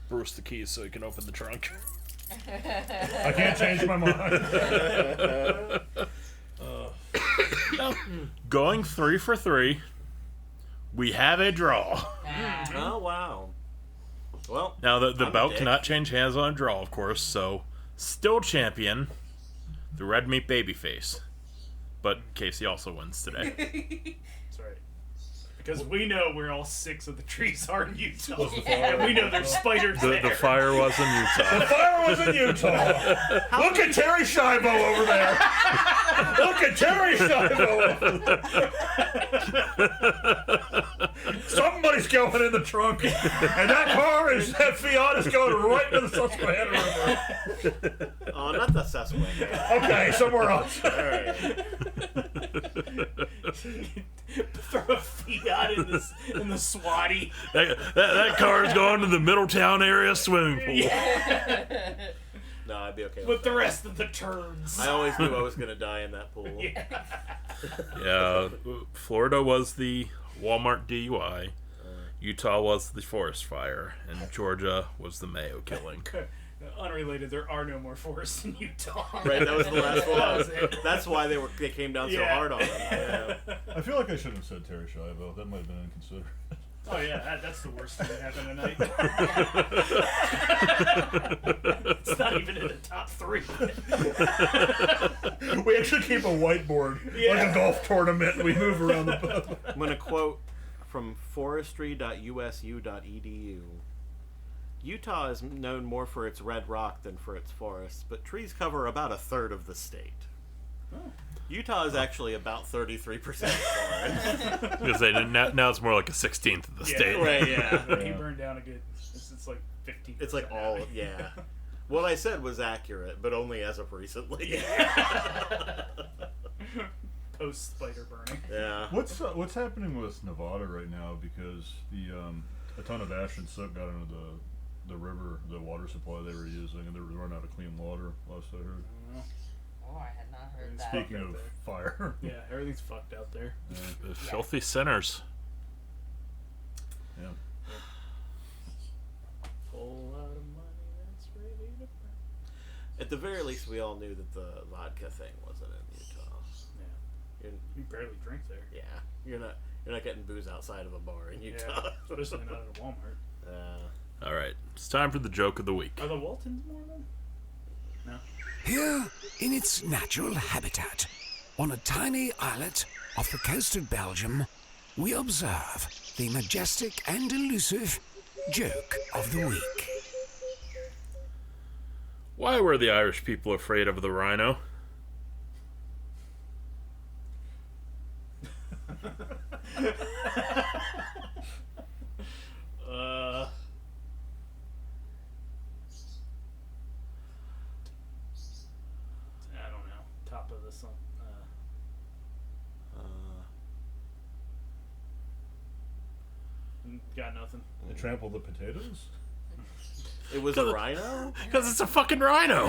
Bruce the keys so he can open the trunk. I can't change my mind. Going 3 for 3. We have a draw. Oh, wow. Well, Now, the I'm belt a dick. cannot change hands on a draw, of course, so still champion, the red meat babyface. But Casey also wins today. That's right. Because we know where all 6 of the trees are in Utah. Was the And we know there's spiders The there. fire was in Utah. fire was in Utah. Look at Terry Schiavo over there. Look at Terry Schiavo over there. Somebody's going in the trunk, and that Fiat is going right into the Susquehanna River. Oh, not the Susquehanna. Okay, somewhere else. All right. Throw a Fiat in the Swatty. That car is going to the Middletown area swimming pool. No, I'd be okay with With the that. rest of the turns. I always knew I was going to die in that pool. Yeah, Florida was the Walmart DUI. Utah was the forest fire, and Georgia was the Mayo killing. Unrelated, there are no more forests in Utah. Right, that was the last That was one. it. That's why they came down so Yeah. hard on them. Yeah. I feel like I shouldn't have said Terry Schiavo. That might have been inconsiderate. Oh yeah, that's the worst thing that happened tonight. It's not even in the top 3. We actually keep a whiteboard like a golf tournament, and we move around the pub. I'm going to quote from forestry.usu.edu. Utah is known more for its red rock than for its forests, but trees cover about a third of the state. Utah is actually about 33% forest. Because now it's more like a 16th of the state. Right, yeah. He burned down a good. It's like 15. It's like all, yeah. What I said was accurate, but only as of recently. Post spider burning. Yeah. What's happening with Nevada right now? Because a ton of ash and soot got into the river, the water supply they were using, and they were running out of clean water. Last I heard. Oh, I had not heard that. Speaking of fire, Yeah, everything's fucked out there. The filthy sinners. yeah. Whole lot of money that's ready to burn. At the very least, we all knew that the vodka thing wasn't in Utah. Yeah, You're, you barely drink there. yeah, you're not getting booze outside of a bar in Utah. Yeah, especially not at a Walmart. All right, it's time for the joke of the week. Are the Waltons Mormon? No. Here, in its natural habitat, on a tiny islet off the coast of Belgium, we observe the majestic and elusive joke of the week. Why were the Irish people afraid of the rhino? I don't know. Top of the sun. Got nothing. They trample the potatoes. It was a rhino? Because it's a fucking rhino.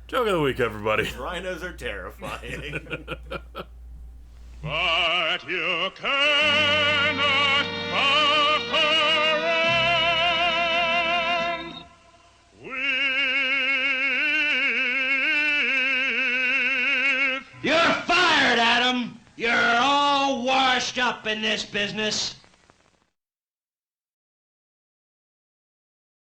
Joke of the week, everybody. Rhinos are terrifying. But you cannot fuck around with. You're fired, Adam. You're all washed up in this business.